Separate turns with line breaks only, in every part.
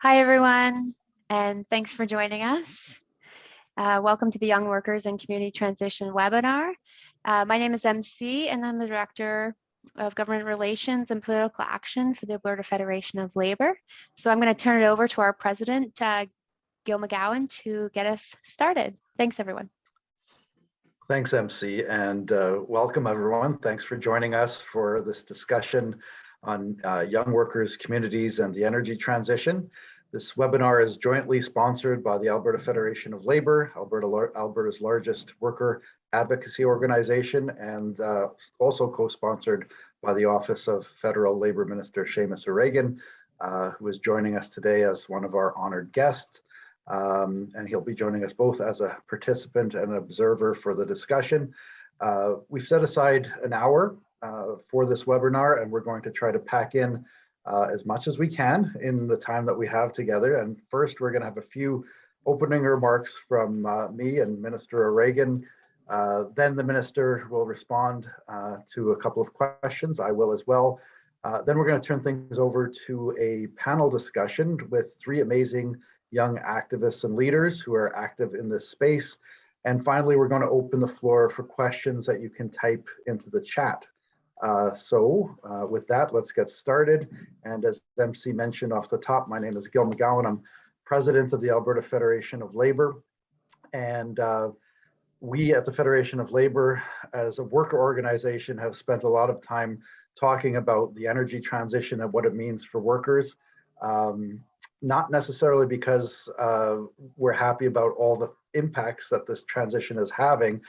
Hi, everyone, and thanks for joining us. Welcome to the Young Workers and Community Transition webinar. My name is MC, and I'm the Director of Government Relations and Political Action for the Alberta Federation of Labour. So I'm going to turn it over to our President, Gil McGowan, to get us started. Thanks, everyone.
Thanks, MC, and welcome, everyone. Thanks for joining us for this discussion on young workers, communities, and the energy transition. This webinar is jointly sponsored by the Alberta Federation of Labour, Alberta's largest worker advocacy organization, and also co-sponsored by the Office of Federal Labour Minister Seamus, who is joining us today as one of our honored guests. And he'll be joining us both as a participant and an observer for the discussion. We've set aside an hour for this webinar, and we're going to try to pack in as much as we can in the time that we have together. And first, we're going to have a few opening remarks from me and Minister O'Regan. Then the minister will respond to a couple of questions. I will as well. Then we're going to turn things over to a panel discussion with three amazing young activists and leaders who are active in this space. And finally, we're going to open the floor for questions that you can type into the chat. With that, let's get started. And as MC mentioned off the top, my name is Gil McGowan. I'm president of the Alberta Federation of Labour. And we at the Federation of Labour, as a worker organization, have spent a lot of time talking about the energy transition and what it means for workers. Not necessarily because we're happy about all the impacts that this transition is having,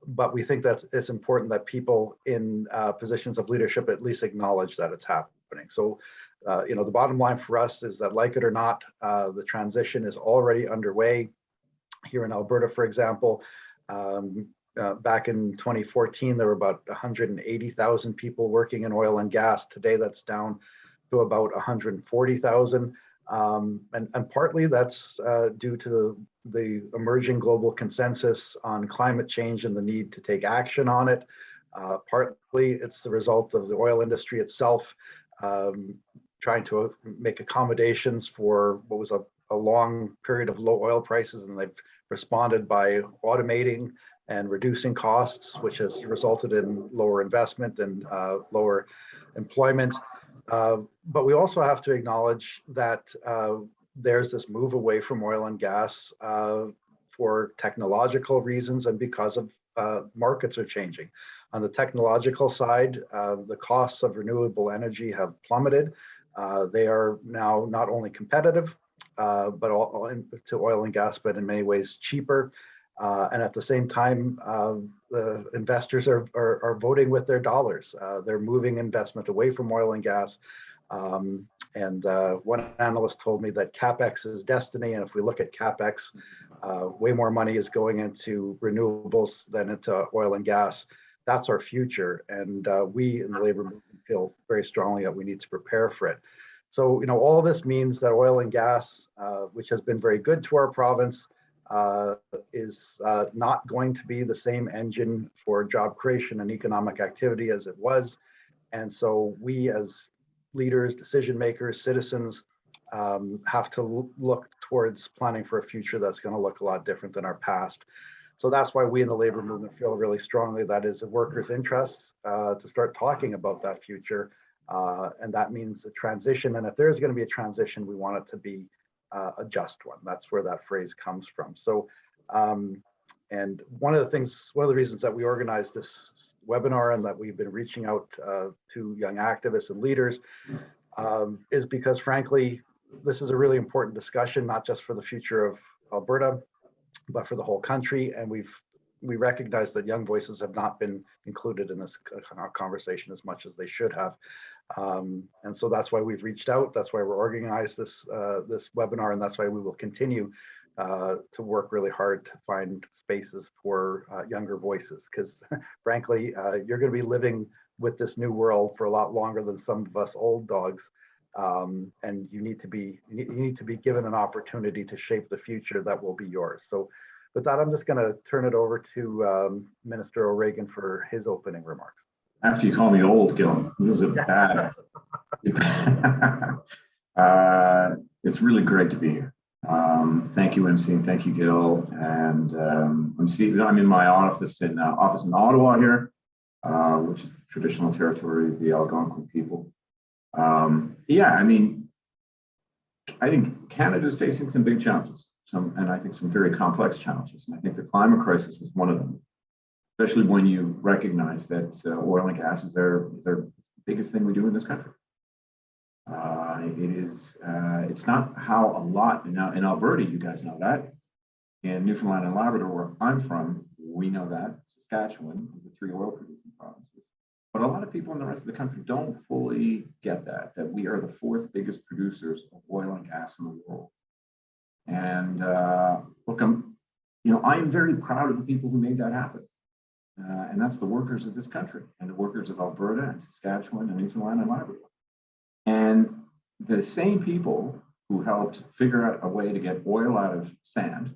but we think that it's important that people in positions of leadership at least acknowledge that it's happening. So, the bottom line for us is that, like it or not, the transition is already underway. Here in Alberta, for example, back in 2014, there were about 180,000 people working in oil and gas. Today, that's down to about 140,000. And partly that's due to the emerging global consensus on climate change and the need to take action on it. Partly it's the result of the oil industry itself trying to make accommodations for what was a long period of low oil prices, and they've responded by automating and reducing costs, which has resulted in lower investment and lower employment. But we also have to acknowledge that there's this move away from oil and gas for technological reasons and because of markets are changing. On the technological side, the costs of renewable energy have plummeted. They are now not only competitive, but to oil and gas, but in many ways cheaper. And at the same time, the investors are voting with their dollars. They're moving investment away from oil and gas. And one analyst told me that CapEx is destiny. And if we look at CapEx, way more money is going into renewables than into oil and gas. That's our future. And we in the labor movement feel very strongly that we need to prepare for it. So, all of this means that oil and gas, which has been very good to our province, is not going to be the same engine for job creation and economic activity as it was. And so we as leaders, decision makers, citizens have to look towards planning for a future that's going to look a lot different than our past. So that's why we in the labor movement feel really strongly that is in workers' interests to start talking about that future. And that means a transition. And if there's going to be a transition, we want it to be a just one. That's where that phrase comes from. So, and one of the reasons that we organized this webinar and that we've been reaching out to young activists and leaders is because, frankly, this is a really important discussion, not just for the future of Alberta, but for the whole country. And we recognize that young voices have not been included in this conversation as much as they should have. And so that's why we've reached out. That's why we're organized this webinar, and that's why we will continue to work really hard to find spaces for younger voices. Because frankly, you're going to be living with this new world for a lot longer than some of us old dogs, and you need to be given an opportunity to shape the future that will be yours. So, with that, I'm just going to turn it over to Minister O'Regan for his opening remarks.
After you call me old, Gil, this is a bad. It's really great to be here. Thank you, MC, and thank you, Gil. And I'm in my office in Ottawa here, which is the traditional territory of the Algonquin people. Yeah, I mean, I think Canada is facing some big challenges, and I think some very complex challenges. And I think the climate crisis is one of them, especially when you recognize that oil and gas is the biggest thing we do in this country. It's not how a lot in Alberta, you guys know that. In Newfoundland and Labrador, where I'm from, we know that. Saskatchewan, the 3 oil producing provinces. But a lot of people in the rest of the country don't fully get that we are the 4th biggest producers of oil and gas in the world. And look, I am very proud of the people who made that happen. And that's the workers of this country and the workers of Alberta and Saskatchewan and Newfoundland and Labrador. And the same people who helped figure out a way to get oil out of sand,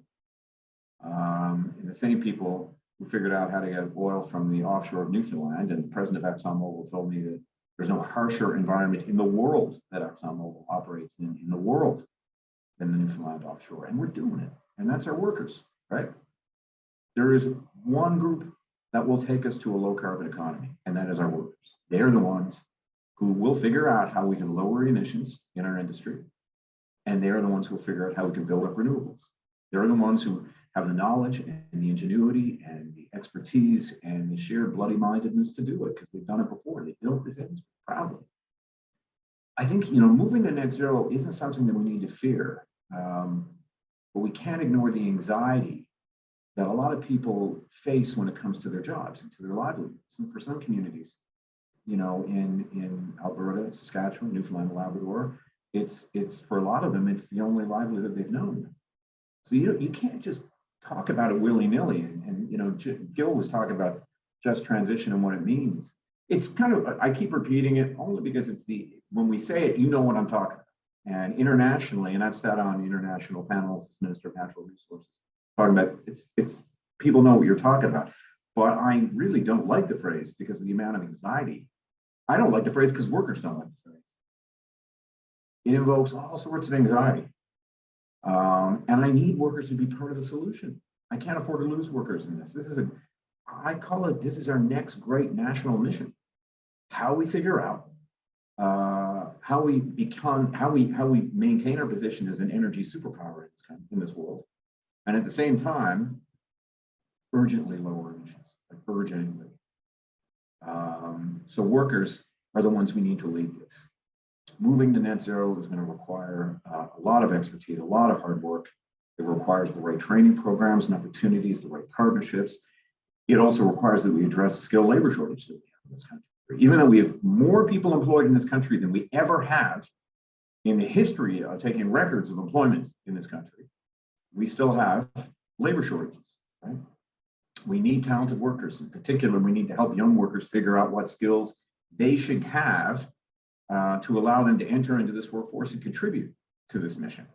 and the same people who figured out how to get oil from the offshore of Newfoundland, and the president of ExxonMobil told me that there's no harsher environment in the world that ExxonMobil operates in the world than the Newfoundland offshore, and we're doing it, and that's our workers, right? There is one group that will take us to a low carbon economy, and that is our workers. They're the ones who will figure out how we can lower emissions in our industry. And they're the ones who will figure out how we can build up renewables. They're the ones who have the knowledge and the ingenuity and the expertise and the sheer bloody mindedness to do it because they've done it before. They built this industry proudly. I think, moving to net zero isn't something that we need to fear, but we can't ignore the anxiety that a lot of people face when it comes to their jobs and to their livelihoods. And for some communities, in Alberta, Saskatchewan, Newfoundland, and Labrador, it's for a lot of them, it's the only livelihood they've known. So you can't just talk about it willy-nilly. And Gil was talking about just transition and what it means. It's kind of, I keep repeating it only because when we say it, what I'm talking about. And internationally, and I've sat on international panels as Minister of Natural Resources, talking about it's people know what you're talking about. But I really don't like the phrase because of the amount of anxiety. I don't like the phrase because workers don't like the phrase. It invokes all sorts of anxiety. And I need workers to be part of the solution. I can't afford to lose workers in this. I call it, this is our next great national mission. How we figure out how we maintain our position as an energy superpower in this world. And at the same time, urgently lower emissions, urgently. So workers are the ones we need to lead this. Moving to net zero is going to require a lot of expertise, a lot of hard work. It requires the right training programs and opportunities, the right partnerships. It also requires that we address the skilled labor shortage that we have in this country. Even though we have more people employed in this country than we ever have in the history of taking records of employment in this country, we still have labor shortages, right? We need talented workers. In particular, we need to help young workers figure out what skills they should have to allow them to enter into this workforce and contribute to this mission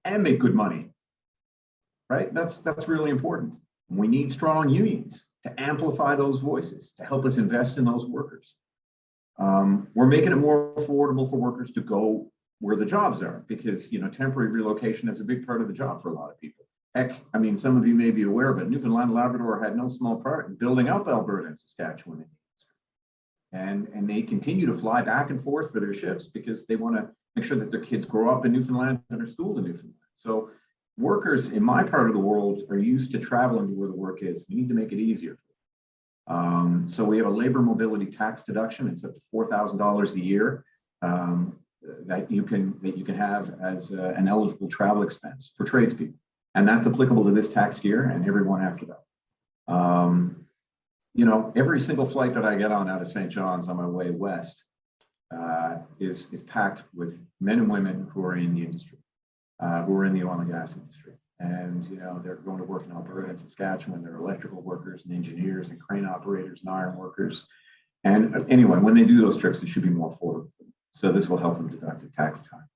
and make good money, right? That's really important. We need strong unions to amplify those voices, to help us invest in those workers. We're making it more affordable for workers to go where the jobs are because, temporary relocation is a big part of the job for a lot of people. Heck, some of you may be aware, but Newfoundland and Labrador had no small part in building up Alberta and Saskatchewan. And they continue to fly back and forth for their shifts because they want to make sure that their kids grow up in Newfoundland and are schooled in Newfoundland. So workers in my part of the world are used to traveling to where the work is. We need to make it easier. So we have a labor mobility tax deduction. It's up to $4,000 a year that you can have as an eligible travel expense for tradespeople. And that's applicable to this tax year and everyone after that. Every single flight that I get on out of St. John's on my way west is packed with men and women who are in the industry, who are in the oil and gas industry. And, they're going to work in Alberta and Saskatchewan. They're electrical workers and engineers and crane operators and iron workers. And anyway, when they do those trips, it should be more affordable. So this will help them deduct the tax time.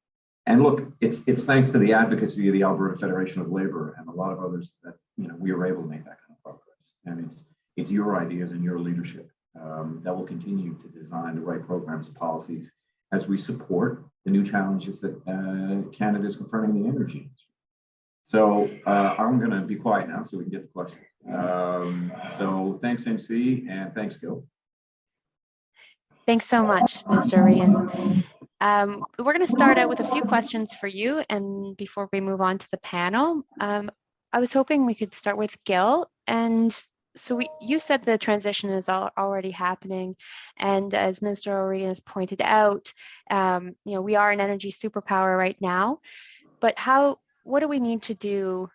And look, it's thanks to the advocacy of the Alberta Federation of Labor and a lot of others that, we were able to make that kind of progress. And it's your ideas and your leadership that will continue to design the right programs and policies as we support the new challenges that Canada is confronting the energy industry. So I'm going to be quiet now so we can get to questions. So thanks, MC, and thanks, Gil.
Thanks so much, Mr. Regan. We're going to start out with a few questions for you, and before we move on to the panel, I was hoping we could start with Gil. And so you said the transition is already happening, and as Mr. O'Regan has pointed out, we are an energy superpower right now. But what do we need to do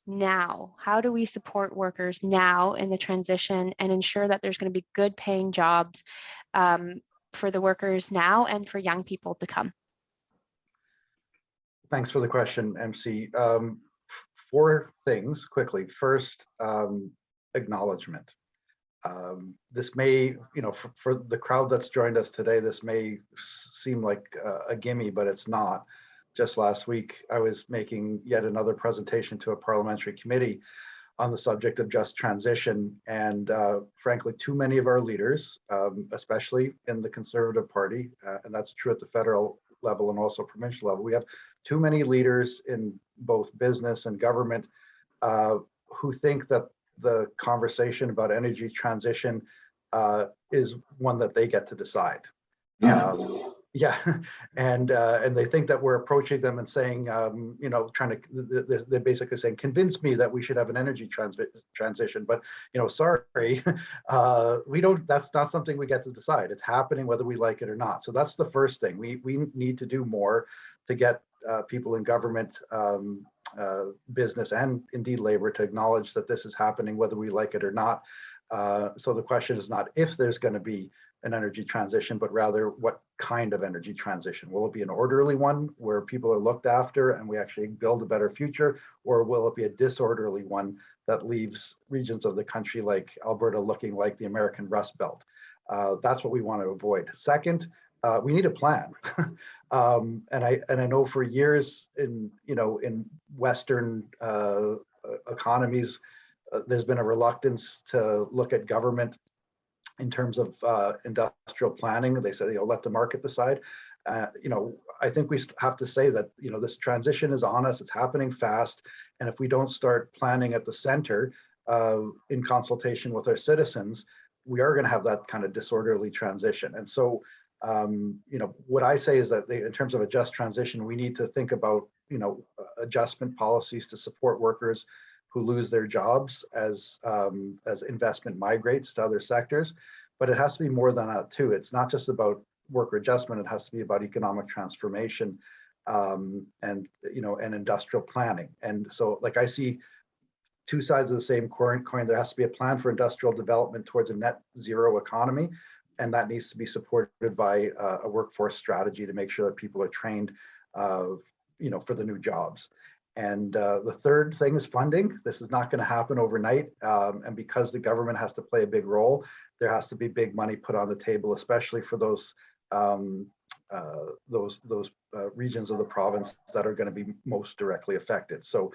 now? How do we support workers now in the transition and ensure that there's going to be good paying jobs for the workers now and for young people to come?
Thanks for the question, MC. 4 things quickly. First, acknowledgement. This may, for the crowd that's joined us today, this may seem like a gimme, but it's not. Just last week, I was making yet another presentation to a parliamentary committee on the subject of just transition. And frankly, too many of our leaders, especially in the Conservative Party, and that's true at the federal level and also provincial level, we have too many leaders in both business and government who think that the conversation about energy transition is one that they get to decide. Yeah, and they think that we're approaching them and saying, they're basically saying, convince me that we should have an energy transition. But sorry, we don't. That's not something we get to decide. It's happening whether we like it or not. So that's the first thing. We need to do more to get people in government, business, and indeed labor to acknowledge that this is happening whether we like it or not. So the question is not if there's going to be an energy transition, but rather what kind of energy transition. Will it be an orderly one where people are looked after and we actually build a better future, or will it be a disorderly one that leaves regions of the country like Alberta looking like the American Rust Belt? That's what we want to avoid. Second, we need a plan. And I know for years in Western economies, there's been a reluctance to look at government in terms of industrial planning. They said, let the market decide. I think we have to say that, this transition is on us, it's happening fast. And if we don't start planning at the center in consultation with our citizens, we are going to have that kind of disorderly transition. And so, what I say is that in terms of a just transition, we need to think about, adjustment policies to support workers who lose their jobs as investment migrates to other sectors. But it has to be more than that too. It's not just about worker adjustment. It has to be about economic transformation and industrial planning. And so, like, I see 2 sides of the same coin. There has to be a plan for industrial development towards a net zero economy, and that needs to be supported by a workforce strategy to make sure that people are trained, for the new jobs. And the third thing is funding. This is not going to happen overnight. And because the government has to play a big role, there has to be big money put on the table, especially for those regions of the province that are going to be most directly affected. So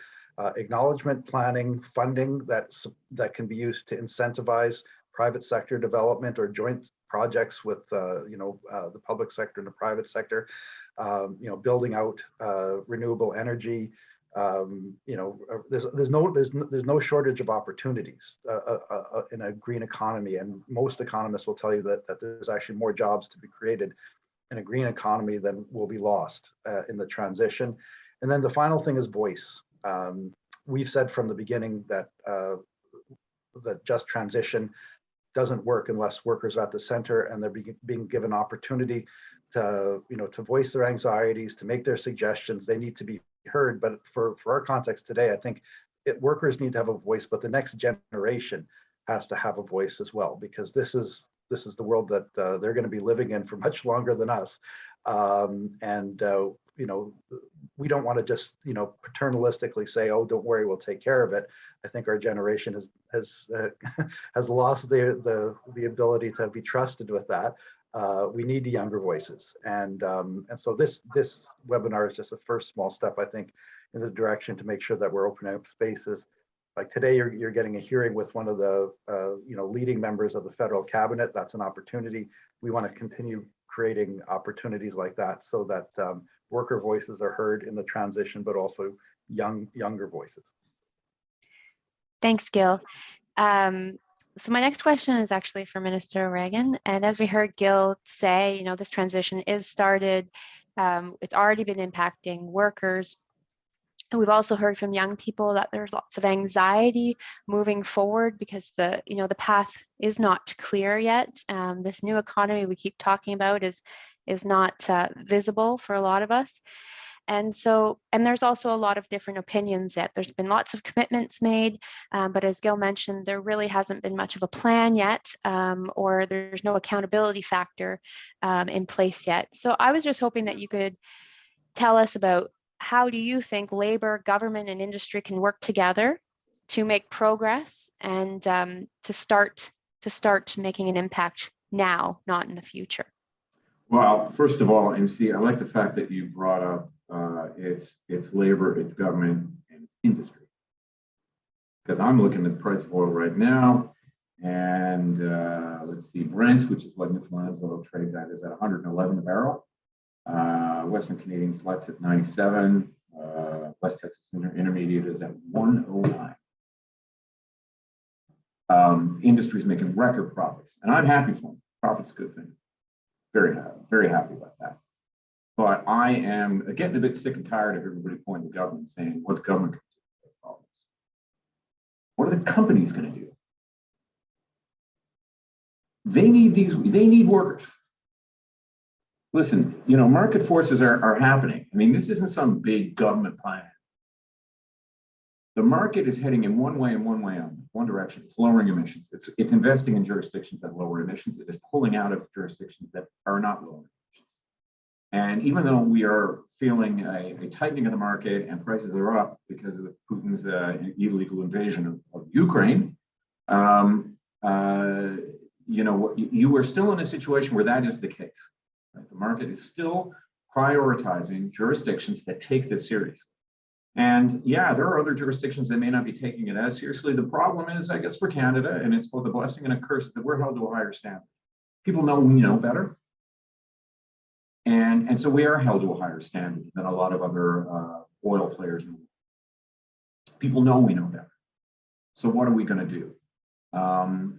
acknowledgement, planning, funding that can be used to incentivize private sector development or joint projects with the public sector and the private sector, building out renewable energy. There's no shortage of opportunities in a green economy, and most economists will tell you that there's actually more jobs to be created in a green economy than will be lost in the transition. And then the final thing is voice. We've said from the beginning that that just transition doesn't work unless workers are at the center and they're being given opportunity to voice their anxieties, to make their suggestions. They need to be heard. But for our context today, I think workers need to have a voice, but the next generation has to have a voice as well, because this is the world that they're going to be living in for much longer than us. We don't want to just paternalistically say, oh, don't worry, we'll take care of it. I think our generation has lost the ability to be trusted with that. We need the younger voices, and so this webinar is just a first small step, I think, in the direction to make sure that we're opening up spaces. Like today, you're getting a hearing with one of the leading members of the federal cabinet. That's an opportunity. We want to continue creating opportunities like that so that worker voices are heard in the transition, but also younger voices.
Thanks, Gil. So my next question is actually for Minister Reagan. And as we heard Gil say, you know, this transition is started. It's already been impacting workers. And we've also heard from young people that there's lots of anxiety moving forward because the path is not clear yet. This new economy we keep talking about is not visible for a lot of us. And there's also a lot of different opinions yet. There's been lots of commitments made, but as Gil mentioned, there really hasn't been much of a plan yet, or there's no accountability factor in place yet. So I was just hoping that you could tell us about how do you think labor, government, and industry can work together to make progress and to start making an impact now, not in the future?
Well, first of all, MC, I like the fact that you brought up it's labor, it's government, and it's industry. Because I'm looking at the price of oil right now, and let's see, Brent, which is what Newfoundland's oil trades at, is at 111 a barrel. Western Canadian Select at 97. West Texas Intermediate is at 109. Industry's making record profits, and I'm happy for them. Profit's a good thing. Very happy about that. But I am getting a bit sick and tired of everybody pointing to government saying, what's government going to do with profits? What are the companies going to do? They need workers. Listen, you know, market forces are happening. I mean, this isn't some big government plan. The market is heading in one way and one direction. It's lowering emissions. It's investing in jurisdictions that lower emissions. It is pulling out of jurisdictions that are not lowering emissions. And even though we are feeling a tightening of the market and prices are up because of Putin's illegal invasion of Ukraine, you know, you are still in a situation where that is the case. Right? The market is still prioritizing jurisdictions that take this seriously. And yeah, there are other jurisdictions that may not be taking it as seriously. The problem is, I guess, for Canada, and it's both a blessing and a curse, that we're held to a higher standard. People know we know better. And so we are held to a higher standard than a lot of other oil players in the world. People know we know better. So what are we going to do?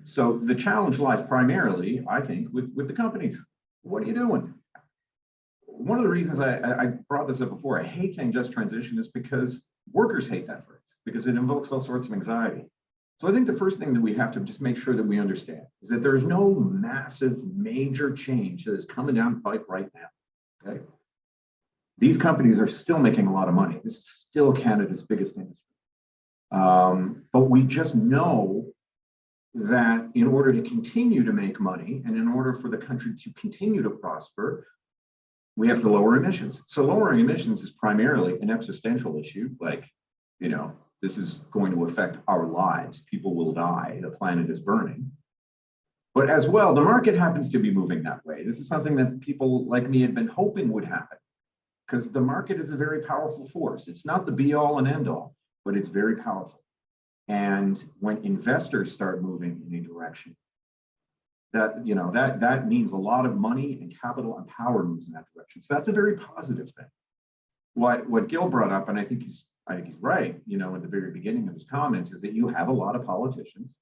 So the challenge lies primarily, I think, with the companies. What are you doing? One of the reasons I brought this up before, I hate saying just transition, is because workers hate that phrase, because it invokes all sorts of anxiety. So I think the first thing that we have to just make sure that we understand is that there is no massive, major change that is coming down the pipe right now. Okay, these companies are still making a lot of money. This is still Canada's biggest industry. But we just know that in order to continue to make money and in order for the country to continue to prosper, we have to lower emissions. So lowering emissions is primarily an existential issue. Like, you know, this is going to affect our lives. People will die. The planet is burning. But as well, the market happens to be moving that way. This is something that people like me had been hoping would happen, because the market is a very powerful force. It's not the be all and end all, but it's very powerful. And when investors start moving in a direction, that, you know, that means a lot of money and capital and power moves in that direction. So that's a very positive thing. What Gil brought up, and I think he's right, you know, at the very beginning of his comments, is that you have a lot of politicians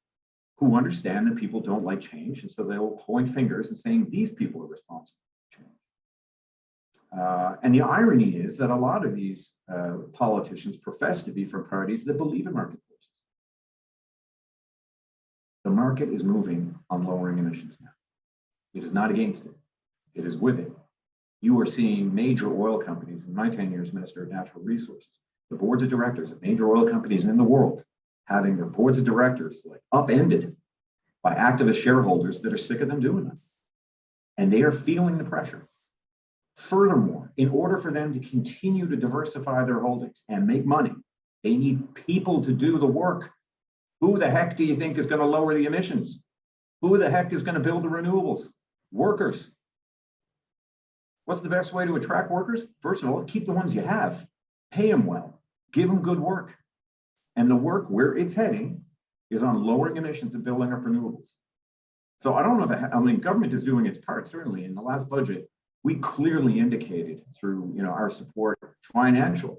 who understand that people don't like change, and so they will point fingers and saying these people are responsible for change. And the irony is that a lot of these politicians profess to be from parties that believe in market forces. The market is moving on lowering emissions now. It is not against it. It is with it. You are seeing major oil companies, in my 10 years as Minister of Natural Resources, the boards of directors of major oil companies in the world having their boards of directors like upended by activist shareholders that are sick of them doing that. And they are feeling the pressure. Furthermore, in order for them to continue to diversify their holdings and make money, they need people to do the work. Who the heck do you think is going to lower the emissions? Who the heck is going to build the renewables? Workers. What's the best way to attract workers? First of all, keep the ones you have. Pay them well. Give them good work. And the work where it's heading is on lowering emissions and building up renewables. So I don't know if I mean, government is doing its part. Certainly in the last budget, we clearly indicated through our support,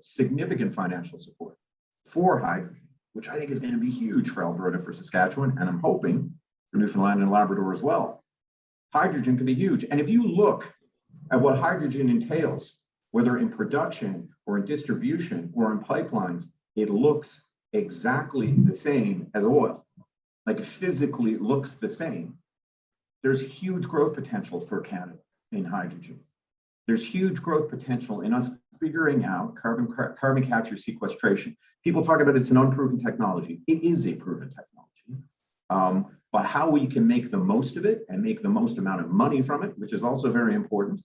significant financial support for hydrogen, which I think is going to be huge for Alberta, for Saskatchewan, and I'm hoping for Newfoundland and Labrador as well. Hydrogen can be huge. And if you look at what hydrogen entails, whether in production or in distribution or in pipelines, it looks exactly the same as oil. Like physically it looks the same. There's huge growth potential for Canada in hydrogen. There's huge growth potential in us figuring out carbon capture sequestration. People talk about it's an unproven technology. It is a proven technology. But how we can make the most of it and make the most amount of money from it, which is also very important,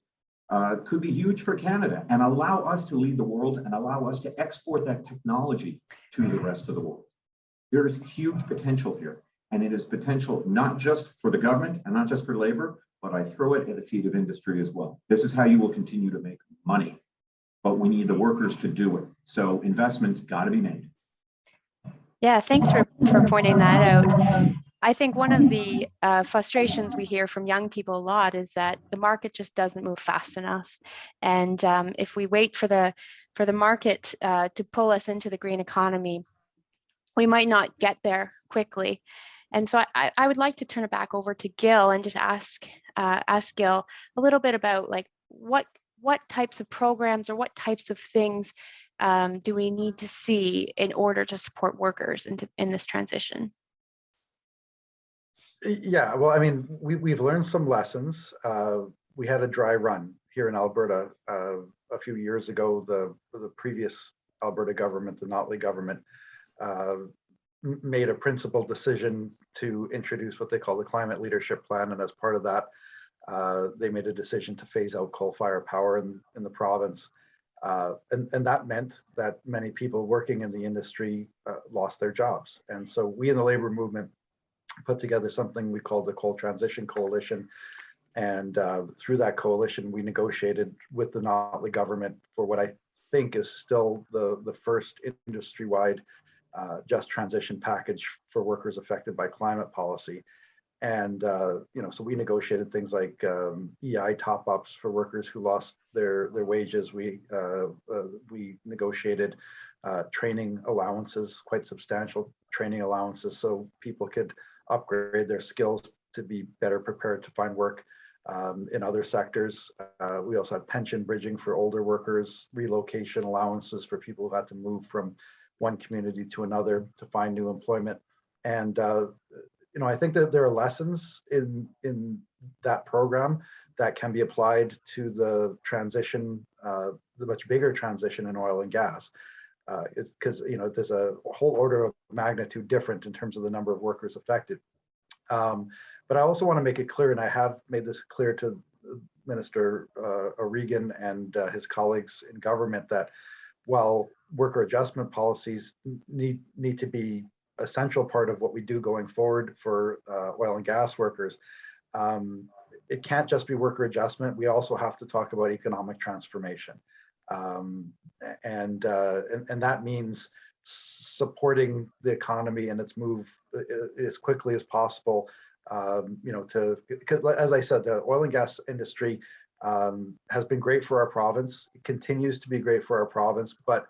could be huge for Canada and allow us to lead the world and allow us to export that technology to the rest of the world. There is huge potential here. And it is potential not just for the government and not just for labor, but I throw it at the feet of industry as well. This is how you will continue to make money, but we need the workers to do it. So investments got to be made.
Yeah, thanks for pointing that out. I think one of the frustrations we hear from young people a lot is that the market just doesn't move fast enough. And if we wait for the market to pull us into the green economy, we might not get there quickly. And so I would like to turn it back over to Gil and just ask Gil a little bit about like what types of programs or what types of things do we need to see in order to support workers in this transition?
Yeah, well, I mean, we've learned some lessons. We had a dry run here in Alberta a few years ago. The previous Alberta government, the Notley government, made a principled decision to introduce what they call the Climate Leadership Plan, and as part of that, they made a decision to phase out coal-fired power in the province, and that meant that many people working in the industry lost their jobs. And so we in the labor movement put together something we called the Coal Transition Coalition, and through that coalition, we negotiated with the Notley government for what I think is still the first industry-wide just transition package for workers affected by climate policy. And so we negotiated things like EI top-ups for workers who lost their wages. We negotiated training allowances, quite substantial training allowances, so people could upgrade their skills to be better prepared to find work in other sectors. We also had pension bridging for older workers, relocation allowances for people who had to move from one community to another to find new employment. And I think that there are lessons in that program that can be applied to the transition, the much bigger transition in oil and gas. It's because there's a whole order of magnitude different in terms of the number of workers affected. But I also want to make it clear, and I have made this clear to Minister O'Regan and his colleagues in government, that while worker adjustment policies need to be a central part of what we do going forward for oil and gas workers, it can't just be worker adjustment. We also have to talk about economic transformation, and that means supporting the economy and its move as quickly as possible. Because as I said, the oil and gas industry has been great for our province. It continues to be great for our province, but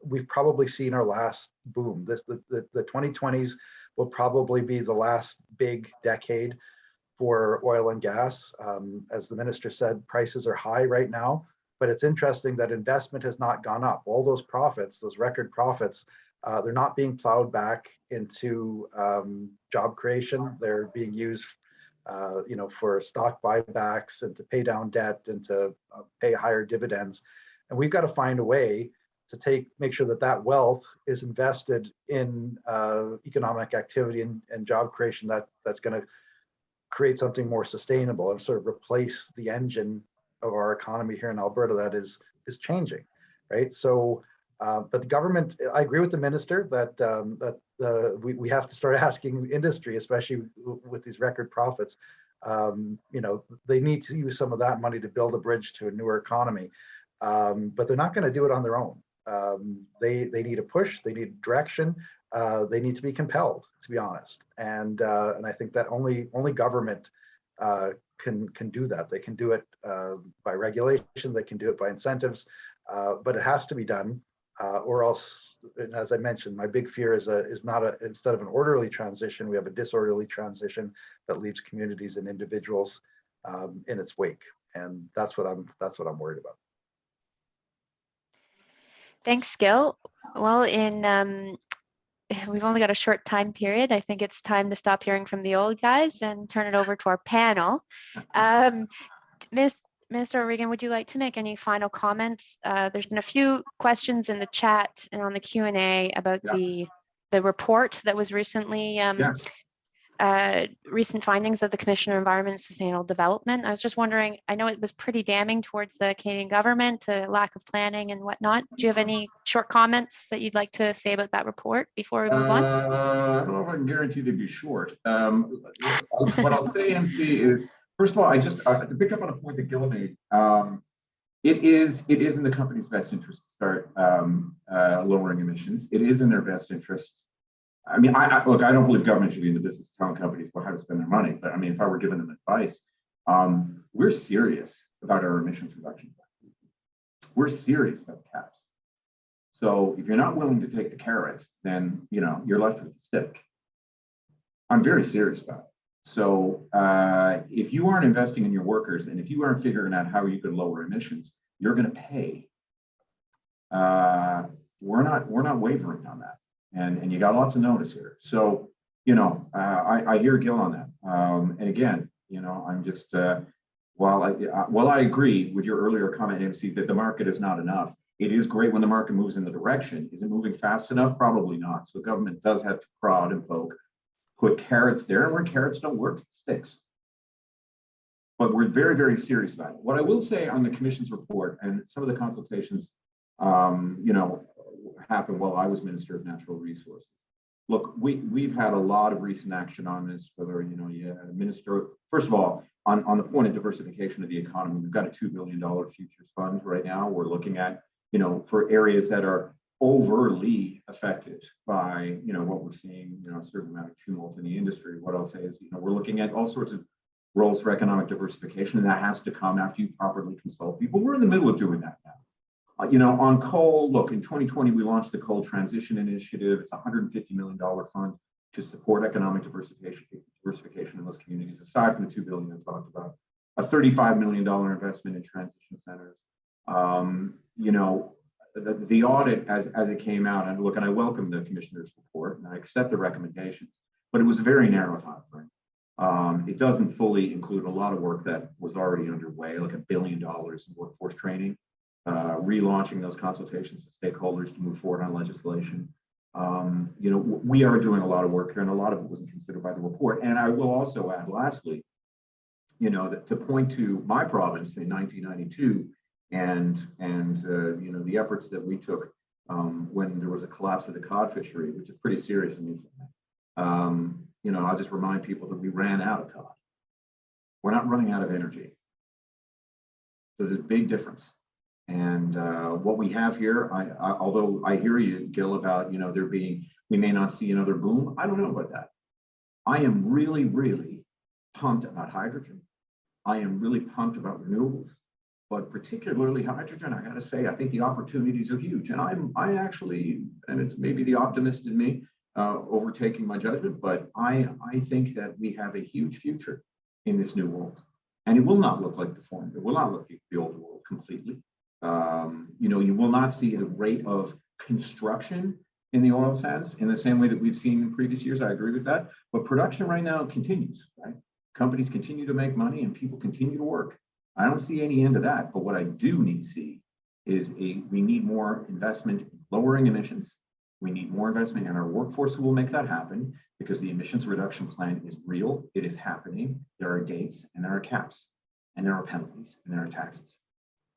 we've probably seen our last boom. The 2020s will probably be the last big decade for oil and gas. As the minister said, prices are high right now, but it's interesting that investment has not gone up. All those profits, those record profits, they're not being plowed back into job creation. They're being used for stock buybacks and to pay down debt and to pay higher dividends. And we've got to find a way to make sure that wealth is invested in economic activity and job creation that's going to create something more sustainable and sort of replace the engine of our economy here in Alberta that is changing, right? So, but the government, I agree with the minister that we have to start asking industry, especially with these record profits. They need to use some of that money to build a bridge to a newer economy, but they're not going to do it on their own. They need a push, they need direction, they need to be compelled, to be honest. And I think that only government can do that. They can do it by regulation. They can do it by incentives, but it has to be done, or else. And as I mentioned, my big fear is instead of an orderly transition, we have a disorderly transition that leaves communities and individuals in its wake, and that's what I'm worried about.
Thanks, Gil. Well, we've only got a short time period. I think it's time to stop hearing from the old guys and turn it over to our panel. Minister O'Regan, would you like to make any final comments? There's been a few questions in the chat and on the Q&A about the report that was recently recent findings of the Commission on Environment and Sustainable Development. I was just wondering, I know it was pretty damning towards the Canadian government, lack of planning and whatnot. Do you have any short comments that you'd like to say about that report before we move on?
I don't know if I can guarantee they'd be short. What I'll say, MC, is, first of all, to pick up on a point that Gil made, it is in the company's best interest to start lowering emissions. It is in their best interests. I mean, look, I don't believe government should be in the business of telling companies how to spend their money. But I mean, if I were giving them advice, we're serious about our emissions reduction. We're serious about caps. So if you're not willing to take the carrot, then you're left with the stick. I'm very serious about it. So if you aren't investing in your workers, and if you aren't figuring out how you could lower emissions, you're going to pay. We're not wavering on that. And you got lots of notice here. So, I hear Gil on that. And again, I'm just, while I agree with your earlier comment, MC, that the market is not enough, it is great when the market moves in the direction. Is it moving fast enough? Probably not. So government does have to prod and poke, put carrots there, and where carrots don't work, it sticks. But we're very, very serious about it. What I will say on the Commission's report and some of the consultations, happened while I was Minister of Natural Resources. Look, we've had a lot of recent action on this, whether, Minister, first of all, on the point of diversification of the economy, we've got a $2 billion futures fund right now. We're looking at, for areas that are overly affected by, what we're seeing, a certain amount of tumult in the industry. What I'll say is, we're looking at all sorts of roles for economic diversification, and that has to come after you properly consult people. We're in the middle of doing that now. On coal, look, in 2020, we launched the Coal Transition Initiative. It's a $150 million fund to support economic diversification in those communities, aside from the $2 billion I talked about. A $35 million investment in transition centers. The audit as it came out, and look, and I welcome the Commissioner's report, and I accept the recommendations, but it was a very narrow time frame. It doesn't fully include a lot of work that was already underway, like $1 billion in workforce training. Relaunching those consultations with stakeholders to move forward on legislation. We are doing a lot of work here, and a lot of it wasn't considered by the report. And I will also add, lastly, that to point to my province in 1992 and the efforts that we took when there was a collapse of the cod fishery, which is pretty serious in Newfoundland. I'll just remind people that we ran out of cod. We're not running out of energy. So there's a big difference. And what we have here, although I hear you, Gil, about we may not see another boom. I don't know about that. I am really, really pumped about hydrogen. I am really pumped about renewables, but particularly hydrogen. I got to say, I think the opportunities are huge. And I actually, and it's maybe the optimist in me overtaking my judgment, but I think that we have a huge future in this new world, and it will not look like it will not look like the old world completely. You will not see the rate of construction in the oil sands in the same way that we've seen in previous years. I agree with that. But production right now continues, right? Companies continue to make money and people continue to work. I don't see any end to that. But what I do need to see is we need more investment in lowering emissions. We need more investment in our workforce who will make that happen, because the emissions reduction plan is real. It is happening. There are dates and there are caps and there are penalties and there are taxes.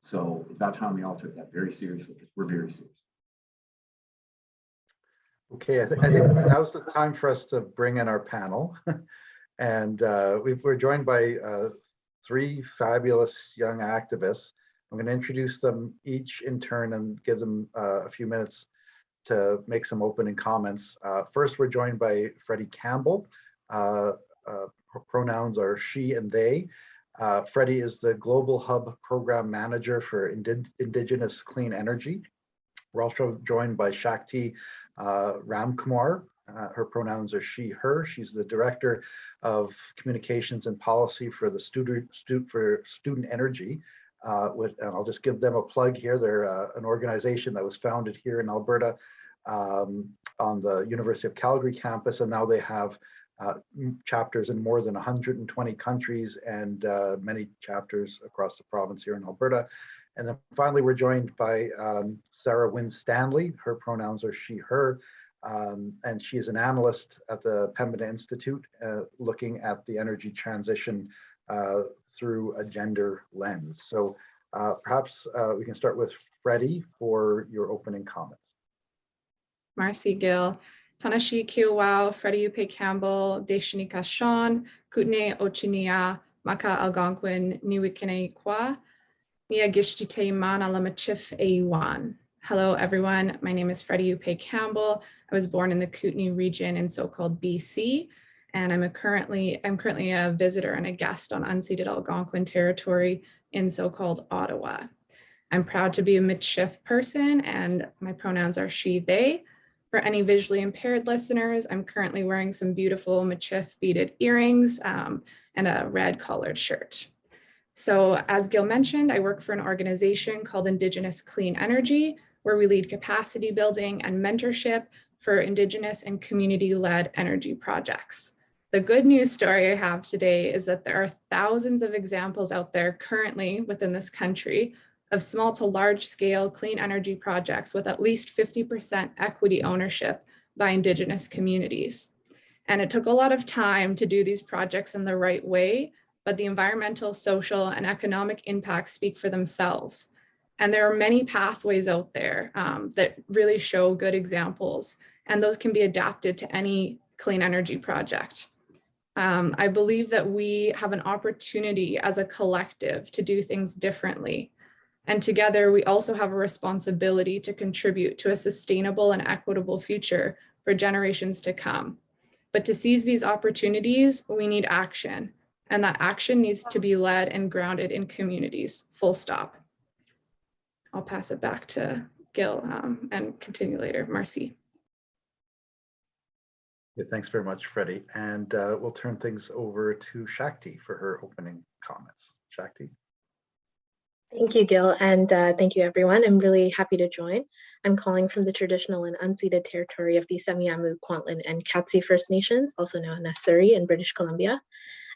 So it's about time we all took that very seriously, because we're very serious.
Okay, I think now's the time for us to bring in our panel. And we're joined by three fabulous young activists. I'm going to introduce them each in turn and give them a few minutes to make some opening comments. First, we're joined by Freddie Campbell. Pronouns are she and they. Freddie is the Global Hub Program Manager for Indigenous Clean Energy. We're also joined by Shakti Ramkumar. Her pronouns are she, her. She's the Director of Communications and Policy for the Student Energy. And I'll just give them a plug here. They're an organization that was founded here in Alberta on the University of Calgary campus, and now they have chapters in more than 120 countries and many chapters across the province here in Alberta. And then finally, we're joined by Sarah Winstanley. Her pronouns are she, her, and she is an analyst at the Pembina Institute, looking at the energy transition through a gender lens. So perhaps we can start with Freddie for your opening comments.
Marcy Gill, Tanashi Kiowau, Freddie Youpay Campbell, Deshanika Sean, Kootenay Ochinia, Maka Algonquin, Niwikine Kwa, Nia Gishtite Man Alamachif Ayuan. Hello, everyone. My name is Freddie Youpay Campbell. I was born in the Kootenay region in so-called BC, and I'm currently a visitor and a guest on unceded Algonquin territory in so-called Ottawa. I'm proud to be a Michif person, and my pronouns are she, they. For any visually impaired listeners, I'm currently wearing some beautiful Michif beaded earrings and a red collared shirt. So as Gil mentioned, I work for an organization called Indigenous Clean Energy, where we lead capacity building and mentorship for Indigenous and community-led energy projects. The good news story I have today is that there are thousands of examples out there currently within this country of small to large scale clean energy projects with at least 50% equity ownership by Indigenous communities. And it took a lot of time to do these projects in the right way, but the environmental, social, and economic impacts speak for themselves. And there are many pathways out there that really show good examples, and those can be adapted to any clean energy project. I believe that we have an opportunity as a collective to do things differently. And together, we also have a responsibility to contribute to a sustainable and equitable future for generations to come. But to seize these opportunities, we need action. And that action needs to be led and grounded in communities, full stop. I'll pass it back to Gil and continue later. Marcy.
Yeah, thanks very much, Freddie. And we'll turn things over to Shakti for her opening comments. Shakti.
Thank you, Gil, and thank you, everyone. I'm really happy to join. I'm calling from the traditional and unceded territory of the Semiahmoo, Kwantlen, and Katzie First Nations, also known as Surrey in British Columbia.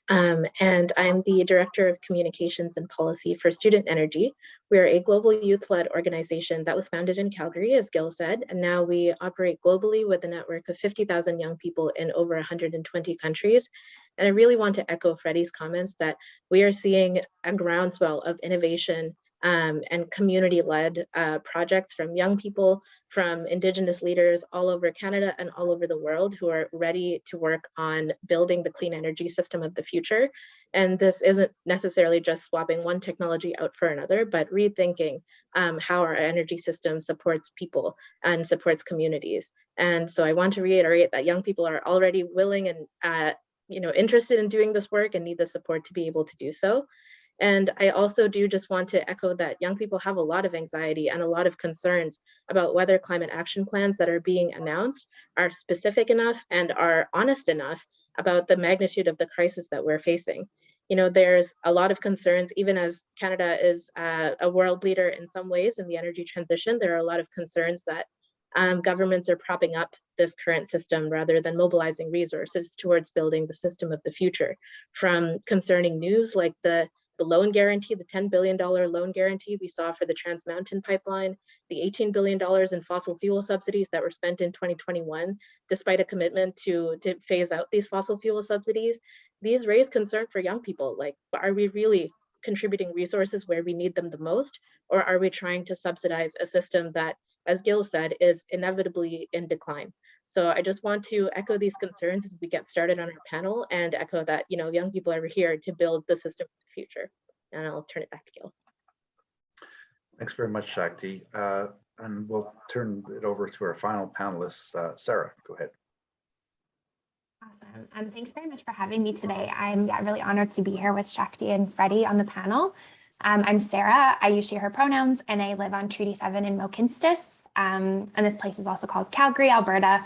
And I'm the Director of Communications and Policy for Student Energy. We are a global youth-led organization that was founded in Calgary, as Gil said, and now we operate globally with a network of 50,000 young people in over 120 countries. And I really want to echo Freddie's comments that we are seeing a groundswell of innovation and community-led projects from young people, from Indigenous leaders all over Canada and all over the world who are ready to work on building the clean energy system of the future. And this isn't necessarily just swapping one technology out for another, but rethinking how our energy system supports people and supports communities. And so I want to reiterate that young people are already willing and interested in doing this work and need the support to be able to do so. And I also do just want to echo that young people have a lot of anxiety and a lot of concerns about whether climate action plans that are being announced are specific enough and are honest enough about the magnitude of the crisis that we're facing. You know, there's a lot of concerns, even as Canada is a world leader in some ways in the energy transition, there are a lot of concerns that governments are propping up this current system rather than mobilizing resources towards building the system of the future. From concerning news like the loan guarantee, the $10 billion loan guarantee we saw for the Trans Mountain pipeline, the $18 billion in fossil fuel subsidies that were spent in 2021, despite a commitment to phase out these fossil fuel subsidies. These raise concern for young people, like, are we really contributing resources where we need them the most? Or are we trying to subsidize a system that, as Gil said, is inevitably in decline? So I just want to echo these concerns as we get started on our panel and echo that, you know, young people are here to build the system of the future. And I'll turn it back to Gil.
Thanks very much, Shakti. And we'll turn it over to our final panelist, Sarah. Go ahead.
Awesome. Thanks very much for having me today. I'm really honored to be here with Shakti and Freddie on the panel. I'm Sarah. I use she, her pronouns, and I live on Treaty 7 in Mohkinstsis. And this place is also called Calgary, Alberta.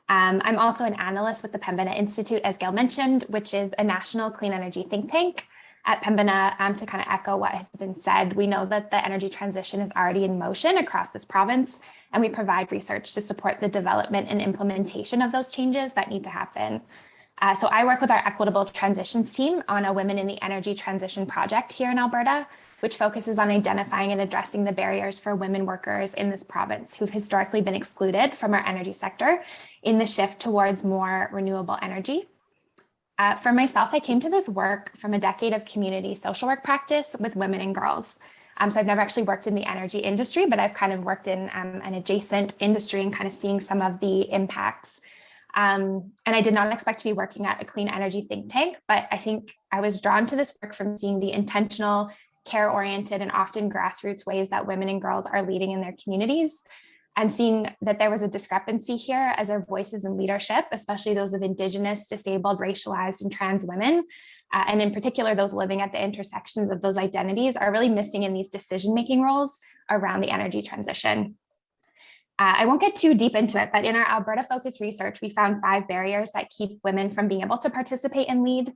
I'm also an analyst with the Pembina Institute, as Gail mentioned, which is a national clean energy think tank. At Pembina, to kind of echo what has been said, we know that the energy transition is already in motion across this province, and we provide research to support the development and implementation of those changes that need to happen. So I work with our Equitable Transitions team on a Women in the Energy Transition project here in Alberta, which focuses on identifying and addressing the barriers for women workers in this province who've historically been excluded from our energy sector in the shift towards more renewable energy. For myself, I came to this work from a decade of community social work practice with women and girls. So I've never actually worked in the energy industry, but I've kind of worked in an adjacent industry and kind of seeing some of the impacts. And I did not expect to be working at a clean energy think tank, but I think I was drawn to this work from seeing the intentional, care-oriented, and often grassroots ways that women and girls are leading in their communities, and seeing that there was a discrepancy here as their voices in leadership, especially those of Indigenous, disabled, racialized, and trans women, and in particular, those living at the intersections of those identities are really missing in these decision-making roles around the energy transition. I won't get too deep into it, but in our Alberta focused research, we found 5 barriers that keep women from being able to participate and lead,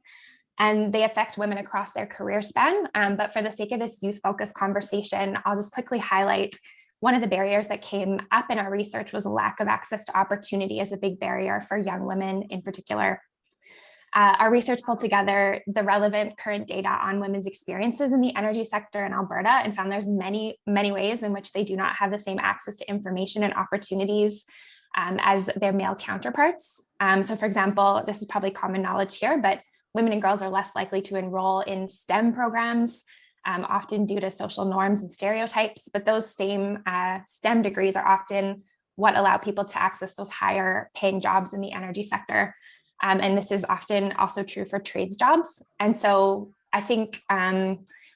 and they affect women across their career span. But for the sake of this youth-focused conversation, I'll just quickly highlight one of the barriers that came up in our research was a lack of access to opportunity as a big barrier for young women in particular. Our research pulled together the relevant current data on women's experiences in the energy sector in Alberta and found there's many ways in which they do not have the same access to information and opportunities as their male counterparts. So for example, this is probably common knowledge here, but women and girls are less likely to enroll in STEM programs, often due to social norms and stereotypes, but those same STEM degrees are often what allow people to access those higher paying jobs in the energy sector. And this is often also true for trades jobs. And so I think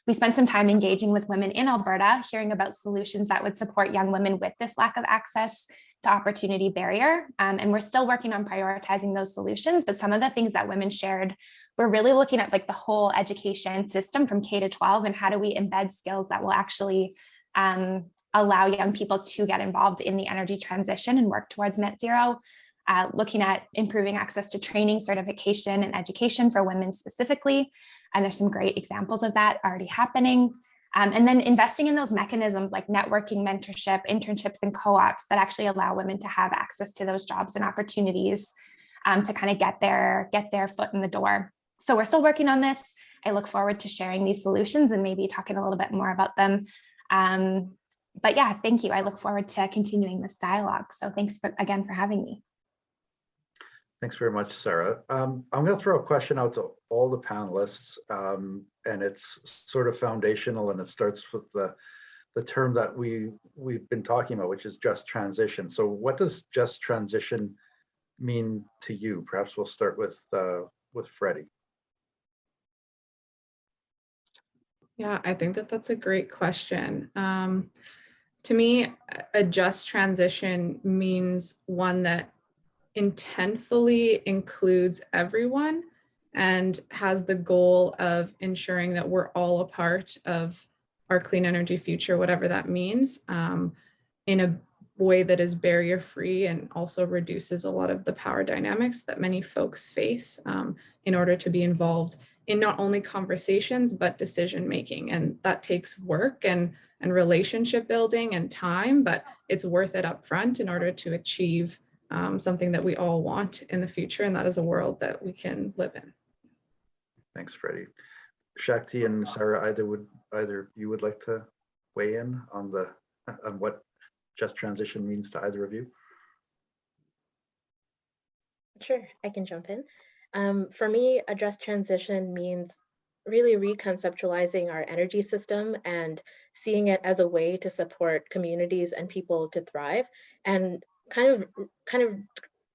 we spent some time engaging with women in Alberta, hearing about solutions that would support young women with this lack of access to opportunity barrier. And we're still working on prioritizing those solutions, but some of the things that women shared, we're really looking at like the whole education system from K to 12 and how do we embed skills that will actually allow young people to get involved in the energy transition and work towards net zero. Looking at improving access to training, certification, and education for women specifically. And there's some great examples of that already happening. And then investing in those mechanisms like networking, mentorship, internships, and co-ops that actually allow women to have access to those jobs and opportunities to kind of get their foot in the door. So we're still working on this. I look forward to sharing these solutions and maybe talking a little bit more about them. But yeah, thank you. I look forward to continuing this dialogue. So thanks again for having me.
Thanks very much, Sarah. I'm going to throw a question out to all the panelists, and it's sort of foundational, and it starts with the term that we've been talking about, which is just transition. So what does just transition mean to you? Perhaps we'll start with Freddie.
Yeah, I think that's a great question. To me, a just transition means one that intentfully includes everyone and has the goal of ensuring that we're all a part of our clean energy future, whatever that means, in a way that is barrier-free and also reduces a lot of the power dynamics that many folks face in order to be involved in not only conversations, but decision-making. And that takes work and relationship building and time, but it's worth it up front in order to achieve something that we all want in the future, and that is a world that we can live in.
Thanks, Freddie. Shakti and Sarah, either you would like to weigh in on what just transition means to either of you?
Sure, I can jump in. For me, a just transition means really reconceptualizing our energy system and seeing it as a way to support communities and people to thrive, and kind of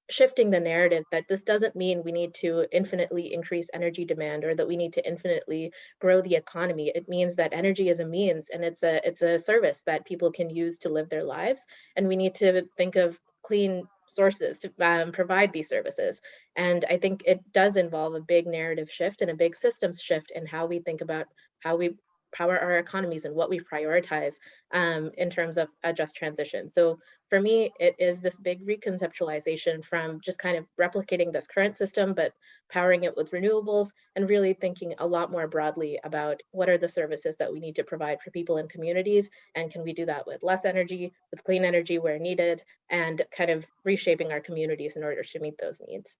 shifting the narrative that this doesn't mean we need to infinitely increase energy demand or that we need to infinitely grow the economy. It means that energy is a means, and it's a service that people can use to live their lives. And we need to think of clean sources to provide these services. And I think it does involve a big narrative shift and a big systems shift in how we think about how we power our economies and what we prioritize in terms of a just transition. So for me, it is this big reconceptualization from just kind of replicating this current system, but powering it with renewables and really thinking a lot more broadly about what are the services that we need to provide for people and communities, and can we do that with less energy, with clean energy where needed, and kind of reshaping our communities in order to meet those needs.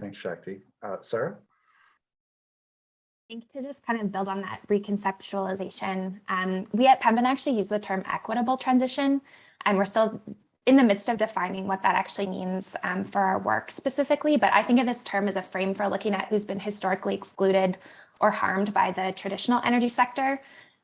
Thanks, Shakti. Sarah?
I think to just kind of build on that reconceptualization, we at Pembina actually use the term equitable transition, and we're still in the midst of defining what that actually means for our work specifically. But I think of this term as a frame for looking at who's been historically excluded or harmed by the traditional energy sector,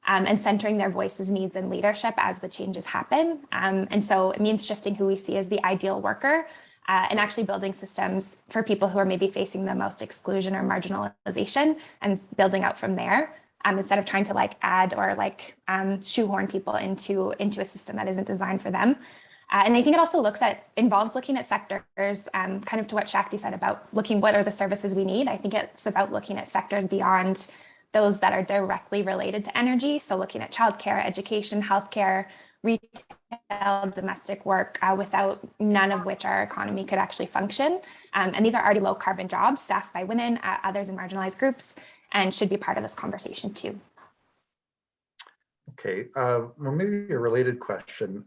and centering their voices, needs, and leadership as the changes happen. And so it means shifting who we see as the ideal worker, and actually building systems for people who are maybe facing the most exclusion or marginalization, and building out from there, instead of trying to like add or like shoehorn people into a system that isn't designed for them. And I think it also involves looking at sectors, kind of to what Shakti said about looking what are the services we need. I think it's about looking at sectors beyond those that are directly related to energy. So looking at childcare, education, healthcare, retail, domestic work, without none of which our economy could actually function. And these are already low carbon jobs staffed by women, others in marginalized groups, and should be part of this conversation too.
Okay, well, maybe a related question.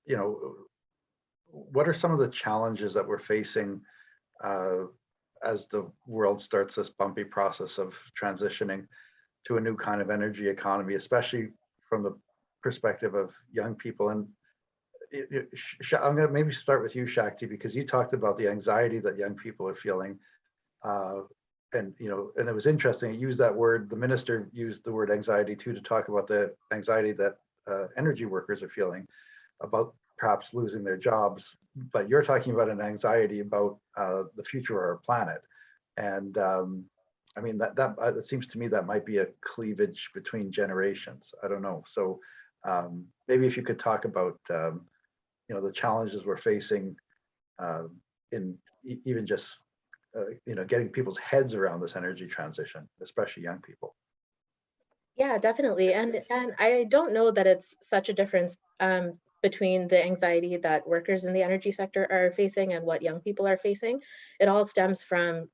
You know, what are some of the challenges that we're facing as the world starts this bumpy process of transitioning to a new kind of energy economy, especially from the perspective of young people? And I'm going to maybe start with you, Shakti, because you talked about the anxiety that young people are feeling. And it was interesting. You used that word. The minister used the word anxiety too to talk about the anxiety that energy workers are feeling about perhaps losing their jobs. But you're talking about an anxiety about the future of our planet. And I mean, that seems to me that might be a cleavage between generations. I don't know. So maybe if you could talk about the challenges we're facing in even just getting people's heads around this energy transition, especially young people.
Yeah, definitely. And I don't know that it's such a difference between the anxiety that workers in the energy sector are facing and what young people are facing. It all stems from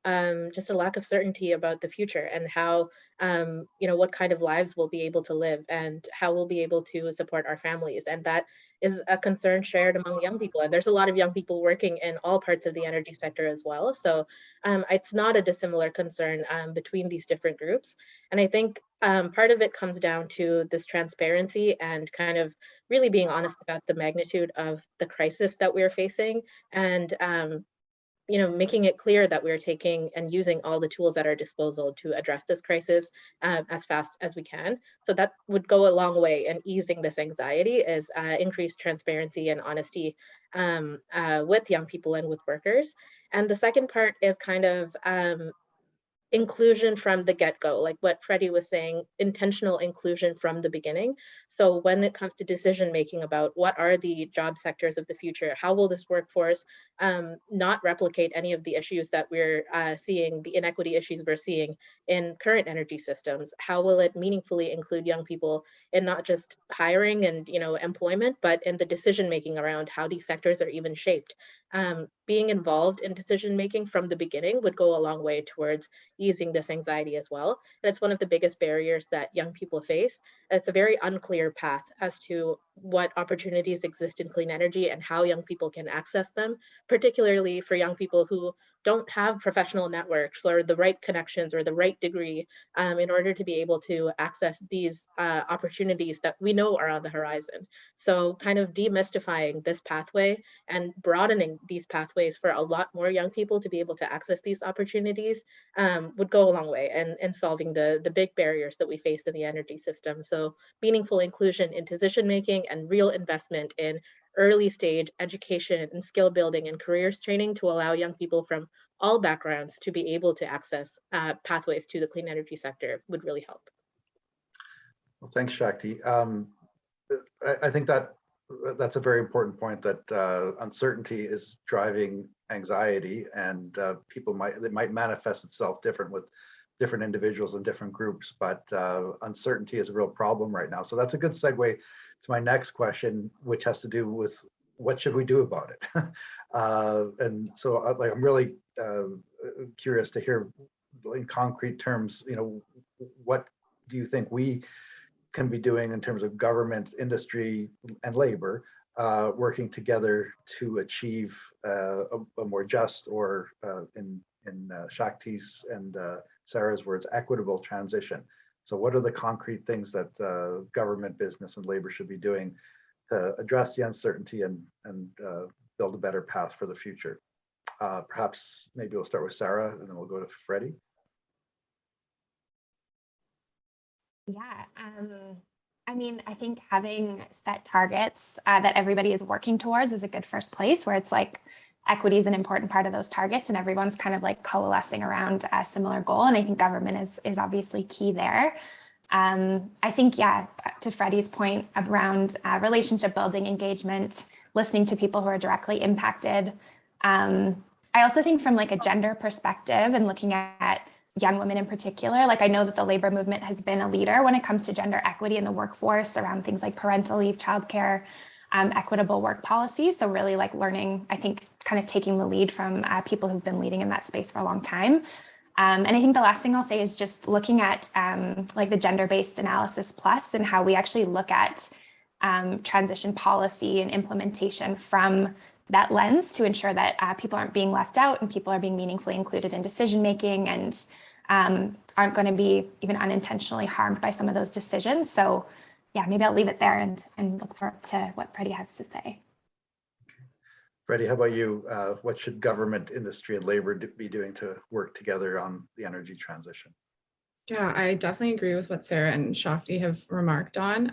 just a lack of certainty about the future and how, what kind of lives we'll be able to live and how we'll be able to support our families. And that is a concern shared among young people. And there's a lot of young people working in all parts of the energy sector as well. So it's not a dissimilar concern between these different groups. And I think part of it comes down to this transparency and kind of really being honest about the magnitude of the crisis that we're facing, and making it clear that we're taking and using all the tools at our disposal to address this crisis as fast as we can. So that would go a long way in easing this anxiety, is increased transparency and honesty with young people and with workers. And the second part is kind of inclusion from the get-go, like what Freddie was saying, intentional inclusion from the beginning. So when it comes to decision making about what are the job sectors of the future, how will this workforce not replicate any of the issues that we're seeing, the inequity issues we're seeing in current energy systems, how will it meaningfully include young people in not just hiring and employment, but in the decision making around how these sectors are even shaped. Being involved in decision making from the beginning would go a long way towards easing this anxiety as well. And it's one of the biggest barriers that young people face. It's a very unclear path as to what opportunities exist in clean energy and how young people can access them, particularly for young people who don't have professional networks or the right connections or the right degree in order to be able to access these opportunities that we know are on the horizon. So kind of demystifying this pathway and broadening these pathways for a lot more young people to be able to access these opportunities would go a long way in solving the big barriers that we face in the energy system. So meaningful inclusion in decision making and real investment in early stage education and skill building and careers training to allow young people from all backgrounds to be able to access pathways to the clean energy sector would really help.
Well, thanks, Shakti. I think that's a very important point, that uncertainty is driving anxiety, and it might manifest itself different with different individuals and different groups, but uncertainty is a real problem right now. So that's a good segue to my next question, which has to do with what should we do about it? And so I'm really curious to hear in concrete terms, what do you think we can be doing in terms of government, industry, and labor working together to achieve a more just, or in Shakti's and Sarah's words, equitable transition. So what are the concrete things that government, business, and labor should be doing to address the uncertainty and build a better path for the future? Perhaps maybe we'll start with Sarah, and then we'll go to Freddie.
Yeah, I mean, I think having set targets that everybody is working towards is a good first place, where it's like equity is an important part of those targets and everyone's kind of like coalescing around a similar goal. And I think government is obviously key there. I think, yeah, to Freddie's point around relationship building, engagement, listening to people who are directly impacted. I also think from like a gender perspective and looking at young women in particular, like I know that the labor movement has been a leader when it comes to gender equity in the workforce around things like parental leave, childcare, equitable work policies. So really like learning, I think, kind of taking the lead from people who've been leading in that space for a long time. And I think the last thing I'll say is just looking at like the gender-based analysis plus and how we actually look at transition policy and implementation from that lens to ensure that people aren't being left out and people are being meaningfully included in decision-making and aren't going to be even unintentionally harmed by some of those decisions. So yeah, maybe I'll leave it there and look forward to what Freddie has to say.
Freddie, how about you? What should government, industry, and labor be doing to work together on the energy transition?
Yeah, I definitely agree with what Sarah and Shakti have remarked on.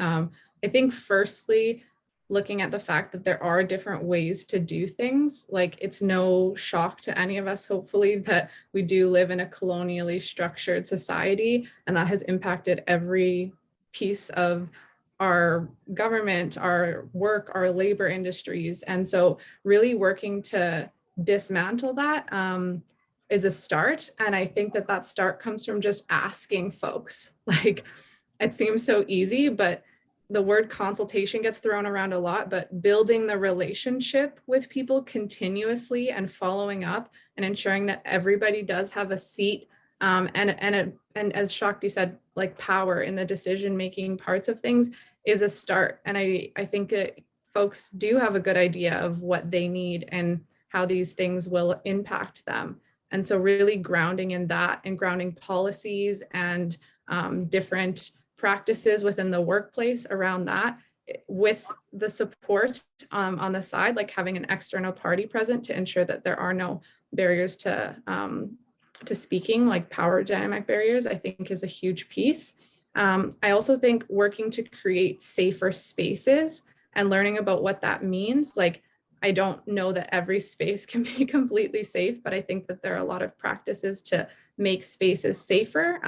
I think firstly, looking at the fact that there are different ways to do things, like it's no shock to any of us, hopefully, that we do live in a colonially structured society, and that has impacted every piece of our government, our work, our labor industries. And so really working to dismantle that is a start. And I think that that start comes from just asking folks. Like, it seems so easy, but the word consultation gets thrown around a lot, but building the relationship with people continuously and following up and ensuring that everybody does have a seat and as Shakti said, like power in the decision-making parts of things is a start. And I think that folks do have a good idea of what they need and how these things will impact them. And so really grounding in that and grounding policies and different practices within the workplace around that, with the support on the side, like having an external party present to ensure that there are no barriers to speaking, like power dynamic barriers, I think is a huge piece. I also think working to create safer spaces and learning about what that means. Like, I don't know that every space can be completely safe, but I think that there are a lot of practices to make spaces safer.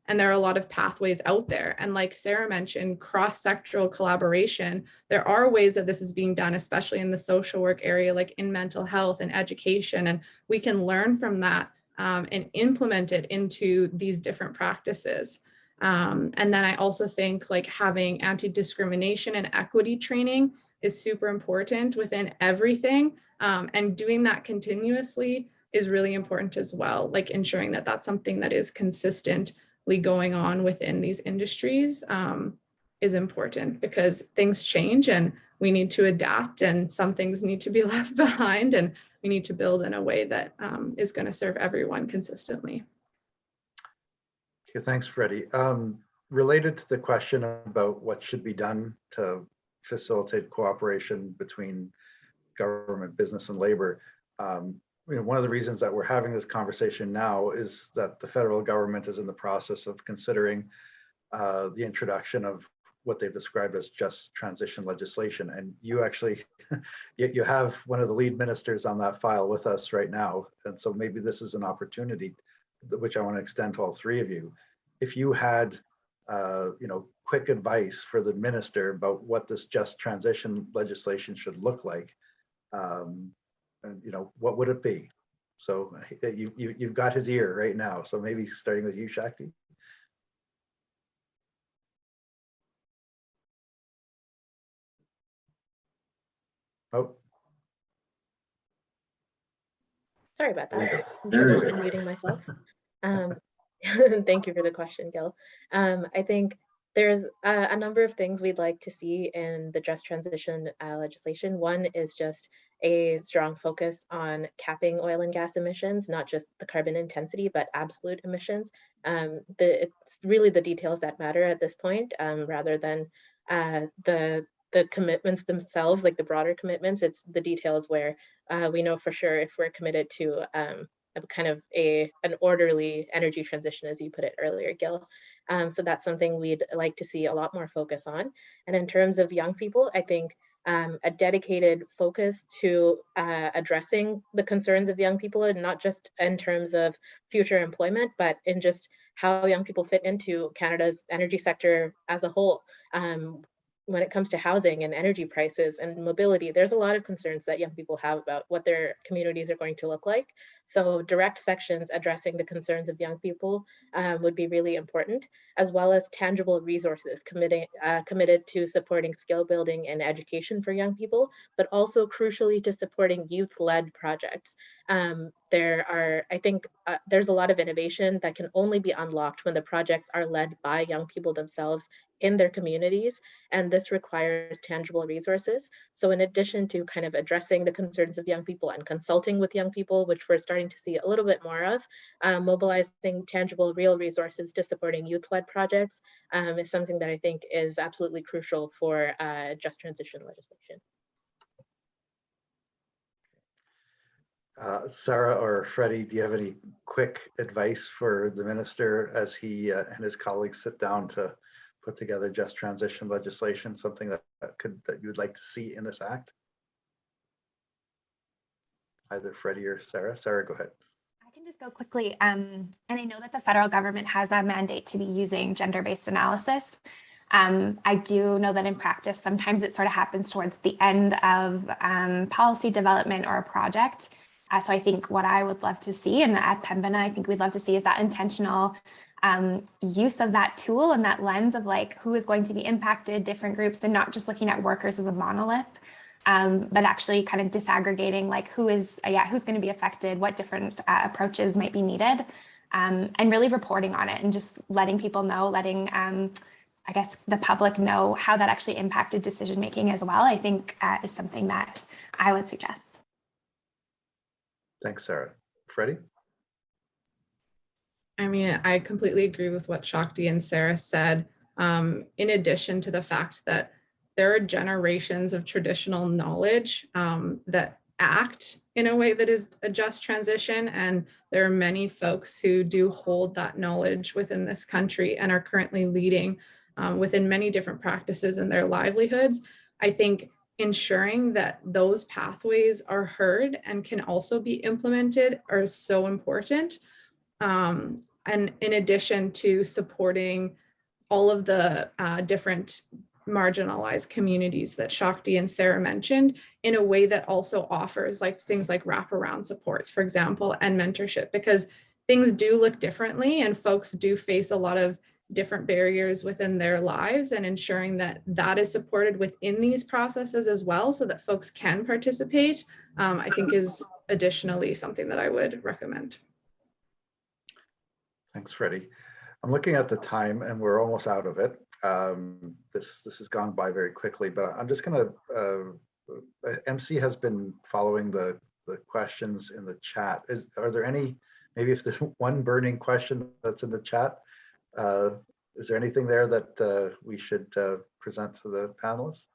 And there are a lot of pathways out there. And like Sarah mentioned, cross-sectoral collaboration, there are ways that this is being done, especially in the social work area, like in mental health and education. And we can learn from that and implement it into these different practices. And then I also think like having anti-discrimination and equity training is super important within everything. And doing that continuously is really important as well, like ensuring that that's something that is consistently going on within these industries is important, because things change and we need to adapt, and some things need to be left behind, and we need to build in a way that is going to serve everyone consistently.
Okay, thanks, Freddie. Related to the question about what should be done to facilitate cooperation between government, business, and labor, one of the reasons that we're having this conversation now is that the federal government is in the process of considering the introduction of what they've described as just transition legislation. And you actually, you have one of the lead ministers on that file with us right now. And so maybe this is an opportunity, which I want to extend to all three of you. If you had, quick advice for the minister about what this just transition legislation should look like, what would it be? So you've got his ear right now. So maybe starting with you, Shakti. Oh,
Sorry about
there you
that.
go.
I'm
There
just
you go.
unmuting myself. Thank you for the question, Gil. I think there's a number of things we'd like to see in the just transition legislation. One is just a strong focus on capping oil and gas emissions, not just the carbon intensity, but absolute emissions. It's really the details that matter at this point, rather than the commitments themselves, like the broader commitments. It's the details where we know for sure if we're committed to an orderly energy transition, as you put it earlier, Gil. So that's something we'd like to see a lot more focus on. And in terms of young people, I think a dedicated focus to addressing the concerns of young people, and not just in terms of future employment, but in just how young people fit into Canada's energy sector as a whole. When it comes to housing and energy prices and mobility, there's a lot of concerns that young people have about what their communities are going to look like. So direct sections addressing the concerns of young people would be really important, as well as tangible resources committed to supporting skill building and education for young people, but also crucially to supporting youth-led projects. I think there's a lot of innovation that can only be unlocked when the projects are led by young people themselves in their communities, and this requires tangible resources. So in addition to kind of addressing the concerns of young people and consulting with young people, which we're starting to see a little bit more of, mobilizing tangible real resources to supporting youth-led projects is something that I think is absolutely crucial for just transition legislation.
Sarah or Freddie, do you have any quick advice for the minister as he and his colleagues sit down to put together just transition legislation, something that you would like to see in this act? Either Freddie or Sarah. Sarah, go ahead.
I can just go quickly. And I know that the federal government has a mandate to be using gender-based analysis. I do know that in practice, sometimes it sort of happens towards the end of policy development or a project. So I think what I would love to see, and at Pembina, I think we'd love to see, is that intentional use of that tool and that lens of like who is going to be impacted, different groups, and not just looking at workers as a monolith, but actually kind of disaggregating like who's going to be affected, what different approaches might be needed, and really reporting on it and just letting people know, letting I guess the public know how that actually impacted decision making as well, I think is something that I would suggest.
Thanks, Sarah. Freddie?
I mean, I completely agree with what Shakti and Sarah said. In addition to the fact that there are generations of traditional knowledge that act in a way that is a just transition. And there are many folks who do hold that knowledge within this country and are currently leading within many different practices in their livelihoods. I think ensuring that those pathways are heard and can also be implemented are so important. And in addition to supporting all of the different marginalized communities that Shakti and Sarah mentioned in a way that also offers like things like wraparound supports, for example, and mentorship, because things do look differently and folks do face a lot of different barriers within their lives, and ensuring that that is supported within these processes as well so that folks can participate, I think is additionally something that I would recommend.
Thanks, Freddie. I'm looking at the time and we're almost out of it. This has gone by very quickly, but I'm just going to, MC has been following the questions in the chat. Are there any, maybe if there's one burning question that's in the chat, is there anything there that we should present to the panelists?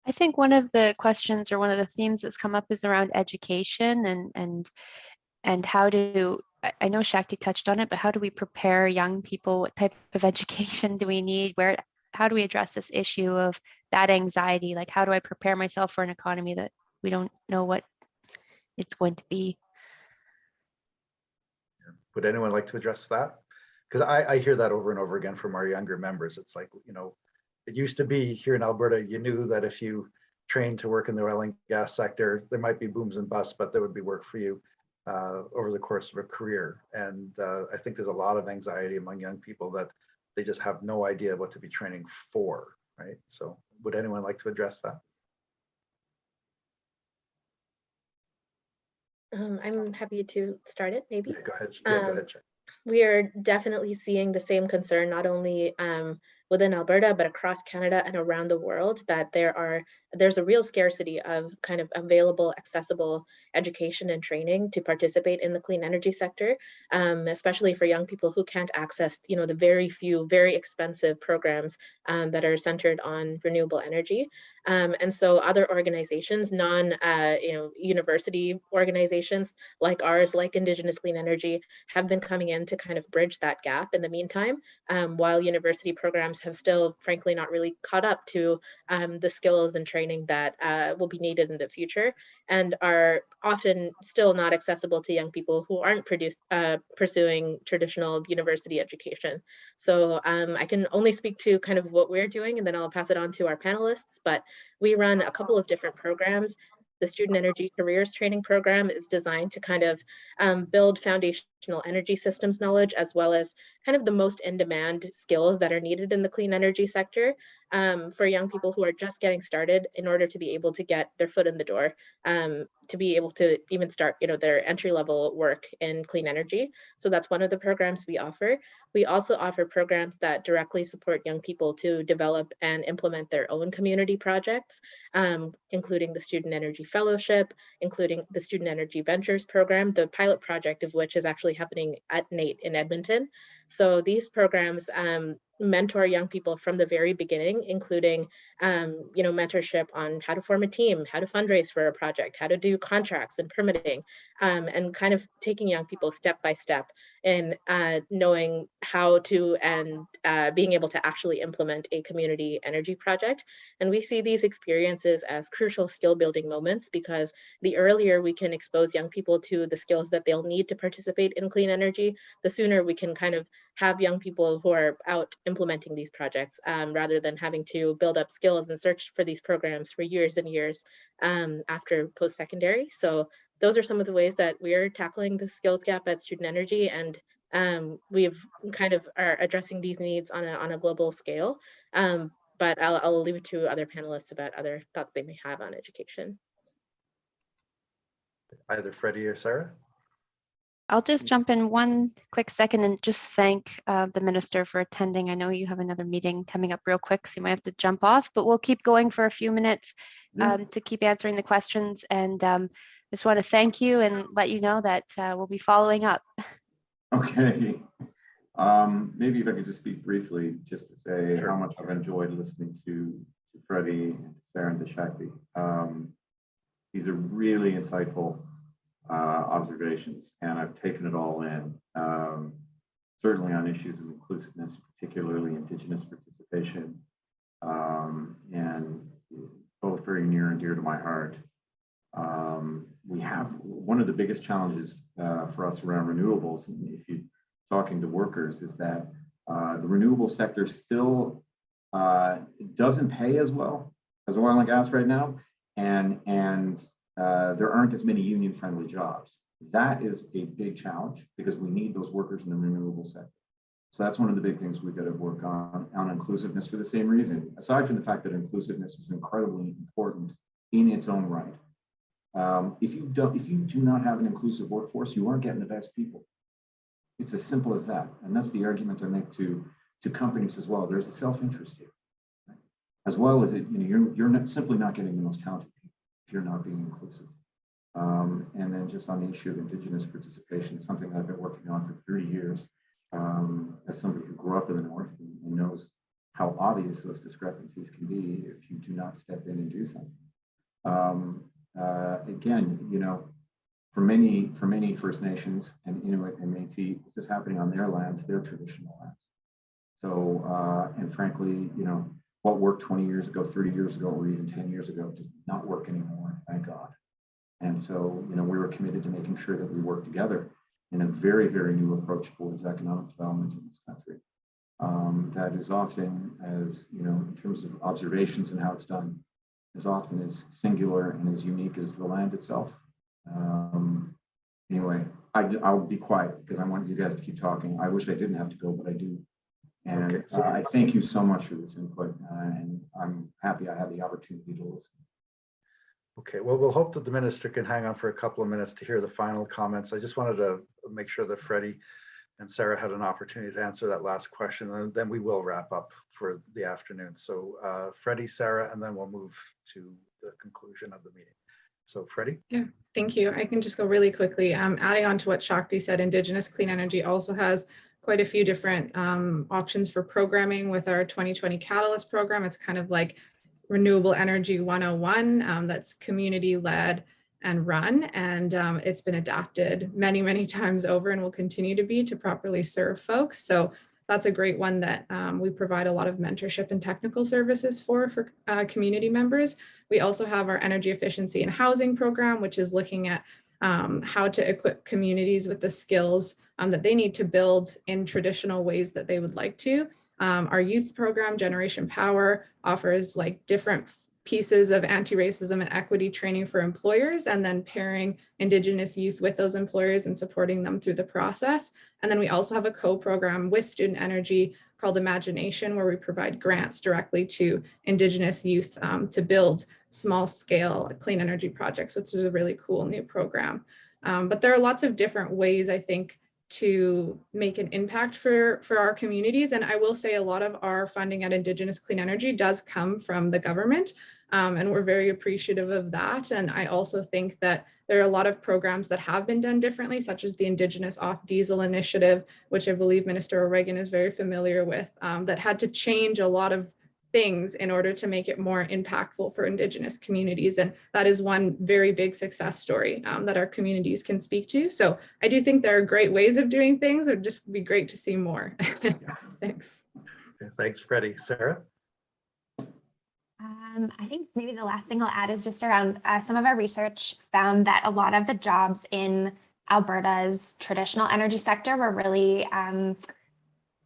I think one of the questions or one of the themes that's come up is around education and how to I know Shakti touched on it, but how do we prepare young people? What type of education do we need? How do we address this issue of that anxiety? Like, how do I prepare myself for an economy that we don't know what it's going to be?
Would anyone like to address that? Because I hear that over and over again from our younger members. It's like, it used to be here in Alberta, you knew that if you trained to work in the oil and gas sector, there might be booms and busts, but there would be work for you over the course of a career. And I think there's a lot of anxiety among young people that they just have no idea what to be training for, right? So would anyone like to address that?
I'm happy to start it, maybe.
Yeah, go ahead. Yeah, go ahead, Jack.
We are definitely seeing the same concern, not only within Alberta, but across Canada and around the world, that there's a real scarcity of kind of available, accessible education and training to participate in the clean energy sector, especially for young people who can't access, the very few, very expensive programs that are centered on renewable energy. And so other organizations, university organizations like ours, like Indigenous Clean Energy, have been coming in to kind of bridge that gap in the meantime, while university programs have still, frankly, not really caught up to the skills and training that will be needed in the future, and are often still not accessible to young people who aren't pursuing traditional university education. So I can only speak to kind of what we're doing, and then I'll pass it on to our panelists, but we run a couple of different programs. The Student Energy Careers Training Program is designed to kind of build foundational energy systems knowledge, as well as kind of the most in-demand skills that are needed in the clean energy sector for young people who are just getting started, in order to be able to get their foot in the door, to be able to even start, their entry-level work in clean energy. So that's one of the programs we offer. We also offer programs that directly support young people to develop and implement their own community projects, including the Student Energy Fellowship, including the Student Energy Ventures program, the pilot project of which is actually happening at NATE in Edmonton. So these programs mentor young people from the very beginning, including mentorship on how to form a team, how to fundraise for a project, how to do contracts and permitting, and kind of taking young people step by step in knowing how to and being able to actually implement a community energy project. And we see these experiences as crucial skill building moments, because the earlier we can expose young people to the skills that they'll need to participate in clean energy, the sooner we can kind of have young people who are out implementing these projects, rather than having to build up skills and search for these programs for years and years after post-secondary. So those are some of the ways that we're tackling the skills gap at Student Energy, and we've kind of are addressing these needs on a global scale. But I'll leave it to other panelists about other thoughts they may have on education.
Either Freddie or Sarah?
I'll just jump in one quick second and just thank the minister for attending. I know you have another meeting coming up real quick, so you might have to jump off, but we'll keep going for a few minutes to keep answering the questions. And just want to thank you and let you know that we'll be following up.
Okay. Maybe if I could just speak briefly, just to say how much I've enjoyed listening to Freddie, and Sarah, and to Shakti. These are really insightful observations, and I've taken it all in, certainly on issues of inclusiveness, particularly Indigenous participation, and both very near and dear to my heart. We have one of the biggest challenges for us around renewables, and if you're talking to workers, is that the renewable sector still doesn't pay as well as oil and gas right now, and there aren't as many union-friendly jobs. That is a big challenge, because we need those workers in the renewable sector. So that's one of the big things we've got to work on inclusiveness, for the same reason. Aside from the fact that inclusiveness is incredibly important in its own right. If you do not have an inclusive workforce, you aren't getting the best people. It's as simple as that. And that's the argument I make to companies as well. There's a self-interest here, right? As well as you're simply not getting the most talented people if you're not being inclusive. And then just on the issue of Indigenous participation, something that I've been working on for 30 years, as somebody who grew up in the North and knows how obvious those discrepancies can be if you do not step in and do something. Again, for many First Nations and Inuit and Métis, this is happening on their lands, their traditional lands. So, and frankly, what worked 20 years ago, 30 years ago, or even 10 years ago does not work anymore, thank God. And so, we were committed to making sure that we work together in a very, very new approach towards economic development in this country. That is often, as in terms of observations and how it's done, as often as singular and as unique as the land itself. Anyway, I'll be quiet because I want you guys to keep talking. I wish I didn't have to go, but I do. And
Okay, so
I thank you so much for this input, and I'm happy I had the opportunity to listen.
okay, well, we'll hope that the minister can hang on for a couple of minutes to hear the final comments. I just wanted to make sure that Freddie and Sarah had an opportunity to answer that last question, and then we will wrap up for the afternoon. So Freddie, Sarah, and then we'll move to the conclusion of the meeting. So Freddie?
Yeah, thank you. I can just go really quickly. Adding on to what Shakti said, Indigenous Clean Energy also has quite a few different options for programming with our 2020 Catalyst program. It's kind of like Renewable Energy 101 that's community-led and run, and it's been adapted many, many times over and will continue to be to properly serve folks. So that's a great one that we provide a lot of mentorship and technical services for community members. We also have our energy efficiency and housing program, which is looking at how to equip communities with the skills that they need to build in traditional ways that they would like to. Our youth program, Generation Power, offers like different pieces of anti-racism and equity training for employers, and then pairing Indigenous youth with those employers and supporting them through the process. And then we also have a co-program with Student Energy called Imagination, where we provide grants directly to Indigenous youth to build small-scale clean energy projects, which is a really cool new program. But there are lots of different ways, I think, to make an impact for our communities. And I will say a lot of our funding at Indigenous Clean Energy does come from the government, and we're very appreciative of that. And I also think that there are a lot of programs that have been done differently, such as the Indigenous Off Diesel Initiative, which I believe Minister O'Regan is very familiar with, that had to change a lot of things in order to make it more impactful for Indigenous communities. And that is one very big success story that our communities can speak to. So I do think there are great ways of doing things. It would just be great to see more. Thanks.
Okay, thanks, Freddie. Sarah?
I think maybe the last thing I'll add is just around some of our research found that a lot of the jobs in Alberta's traditional energy sector were really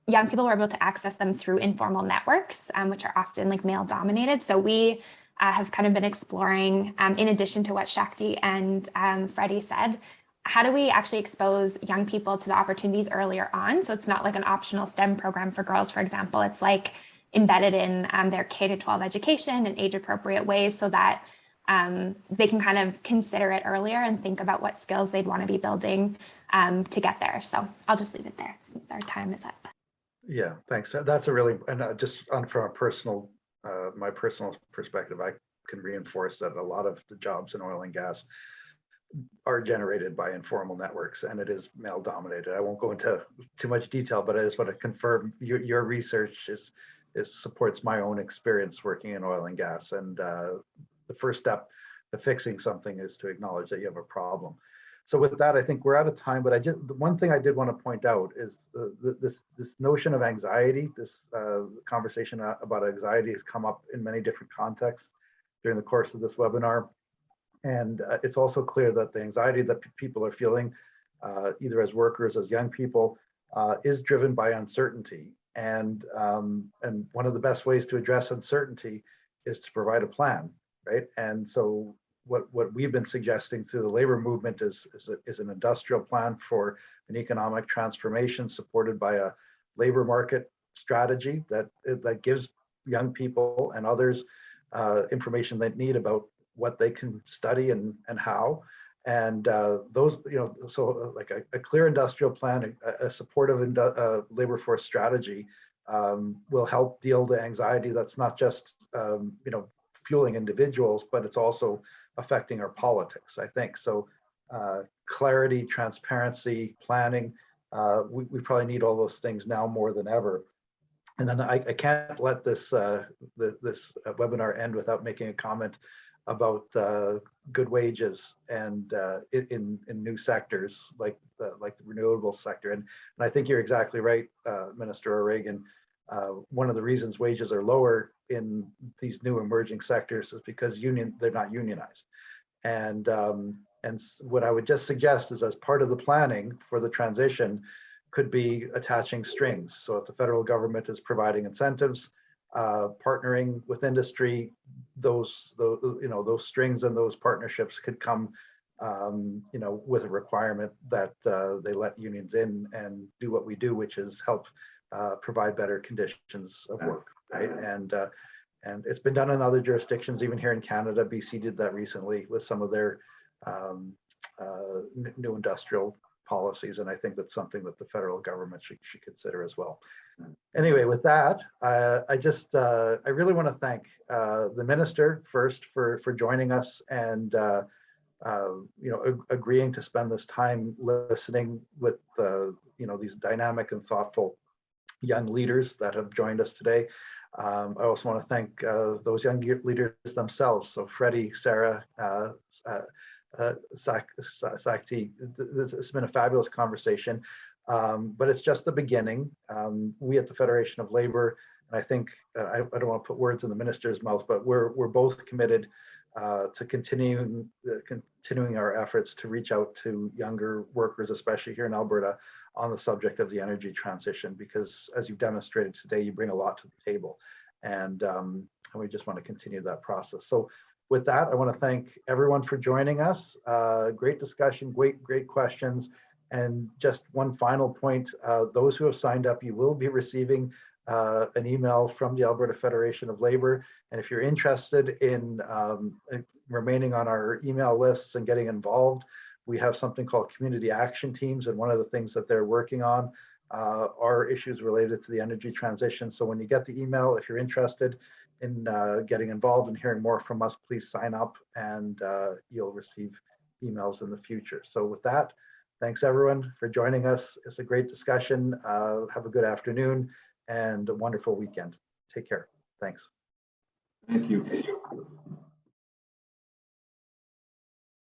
young people were able to access them through informal networks, which are often like male dominated. So we have kind of been exploring, in addition to what Shakti and Freddie said, how do we actually expose young people to the opportunities earlier on? So it's not like an optional STEM program for girls, for example. It's like embedded in their K-12 education in age-appropriate ways so that they can kind of consider it earlier and think about what skills they'd want to be building to get there. So I'll just leave it there. Our time is up.
Yeah, thanks. That's a really, and just from a personal, my personal perspective, I can reinforce that a lot of the jobs in oil and gas are generated by informal networks, and it is male dominated. I won't go into too much detail, but I just want to confirm your research supports my own experience working in oil and gas. And the first step to fixing something is to acknowledge that you have a problem. So with that, I think we're out of time, but the one thing I did want to point out is this notion of anxiety. This conversation about anxiety has come up in many different contexts during the course of this webinar. And it's also clear that the anxiety that people are feeling, either as workers, as young people, is driven by uncertainty. And one of the best ways to address uncertainty is to provide a plan, right? And so what we've been suggesting through the labor movement is an industrial plan for an economic transformation supported by a labor market strategy that gives young people and others information they need about what they can study and how. And those, so like a clear industrial plan, a supportive labor force strategy will help deal the anxiety that's not just fueling individuals, but it's also affecting our politics, I think. So clarity, transparency, planning, we probably need all those things now more than ever. And then I can't let this webinar end without making a comment about good wages and in new sectors like the renewable sector. And I think you're exactly right, Minister O'Regan. One of the reasons wages are lower in these new emerging sectors is because they're not unionized. And what I would just suggest is, as part of the planning for the transition, could be attaching strings. So if the federal government is providing incentives, partnering with industry, those strings and those partnerships could come with a requirement that they let unions in and do what we do, which is help provide better conditions of work, right? And it's been done in other jurisdictions, even here in Canada. BC did that recently with some of their new industrial policies, and I think that's something that the federal government should consider as well. Anyway, with that, I really want to thank the minister first for joining us and agreeing to spend this time listening with these dynamic and thoughtful young leaders that have joined us today. I also want to thank those young leaders themselves. So Freddie, Sarah, Shakti, it's been a fabulous conversation, but it's just the beginning. We at the Federation of Labor, and I think I don't want to put words in the minister's mouth, but we're both committed to continuing our efforts to reach out to younger workers, especially here in Alberta, on the subject of the energy transition, because as you've demonstrated today, you bring a lot to the table, and we just want to continue that process. So with that, I want to thank everyone for joining us. Great discussion, great questions. And just one final point, those who have signed up, you will be receiving an email from the Alberta Federation of Labor. And if you're interested in remaining on our email lists and getting involved, we have something called community action teams. And one of the things that they're working on are issues related to the energy transition. So when you get the email, if you're interested in getting involved and hearing more from us, please sign up and you'll receive emails in the future. So with that, thanks everyone for joining us. It's a great discussion. Have a good afternoon and a wonderful weekend. Take care. Thanks.
Thank you.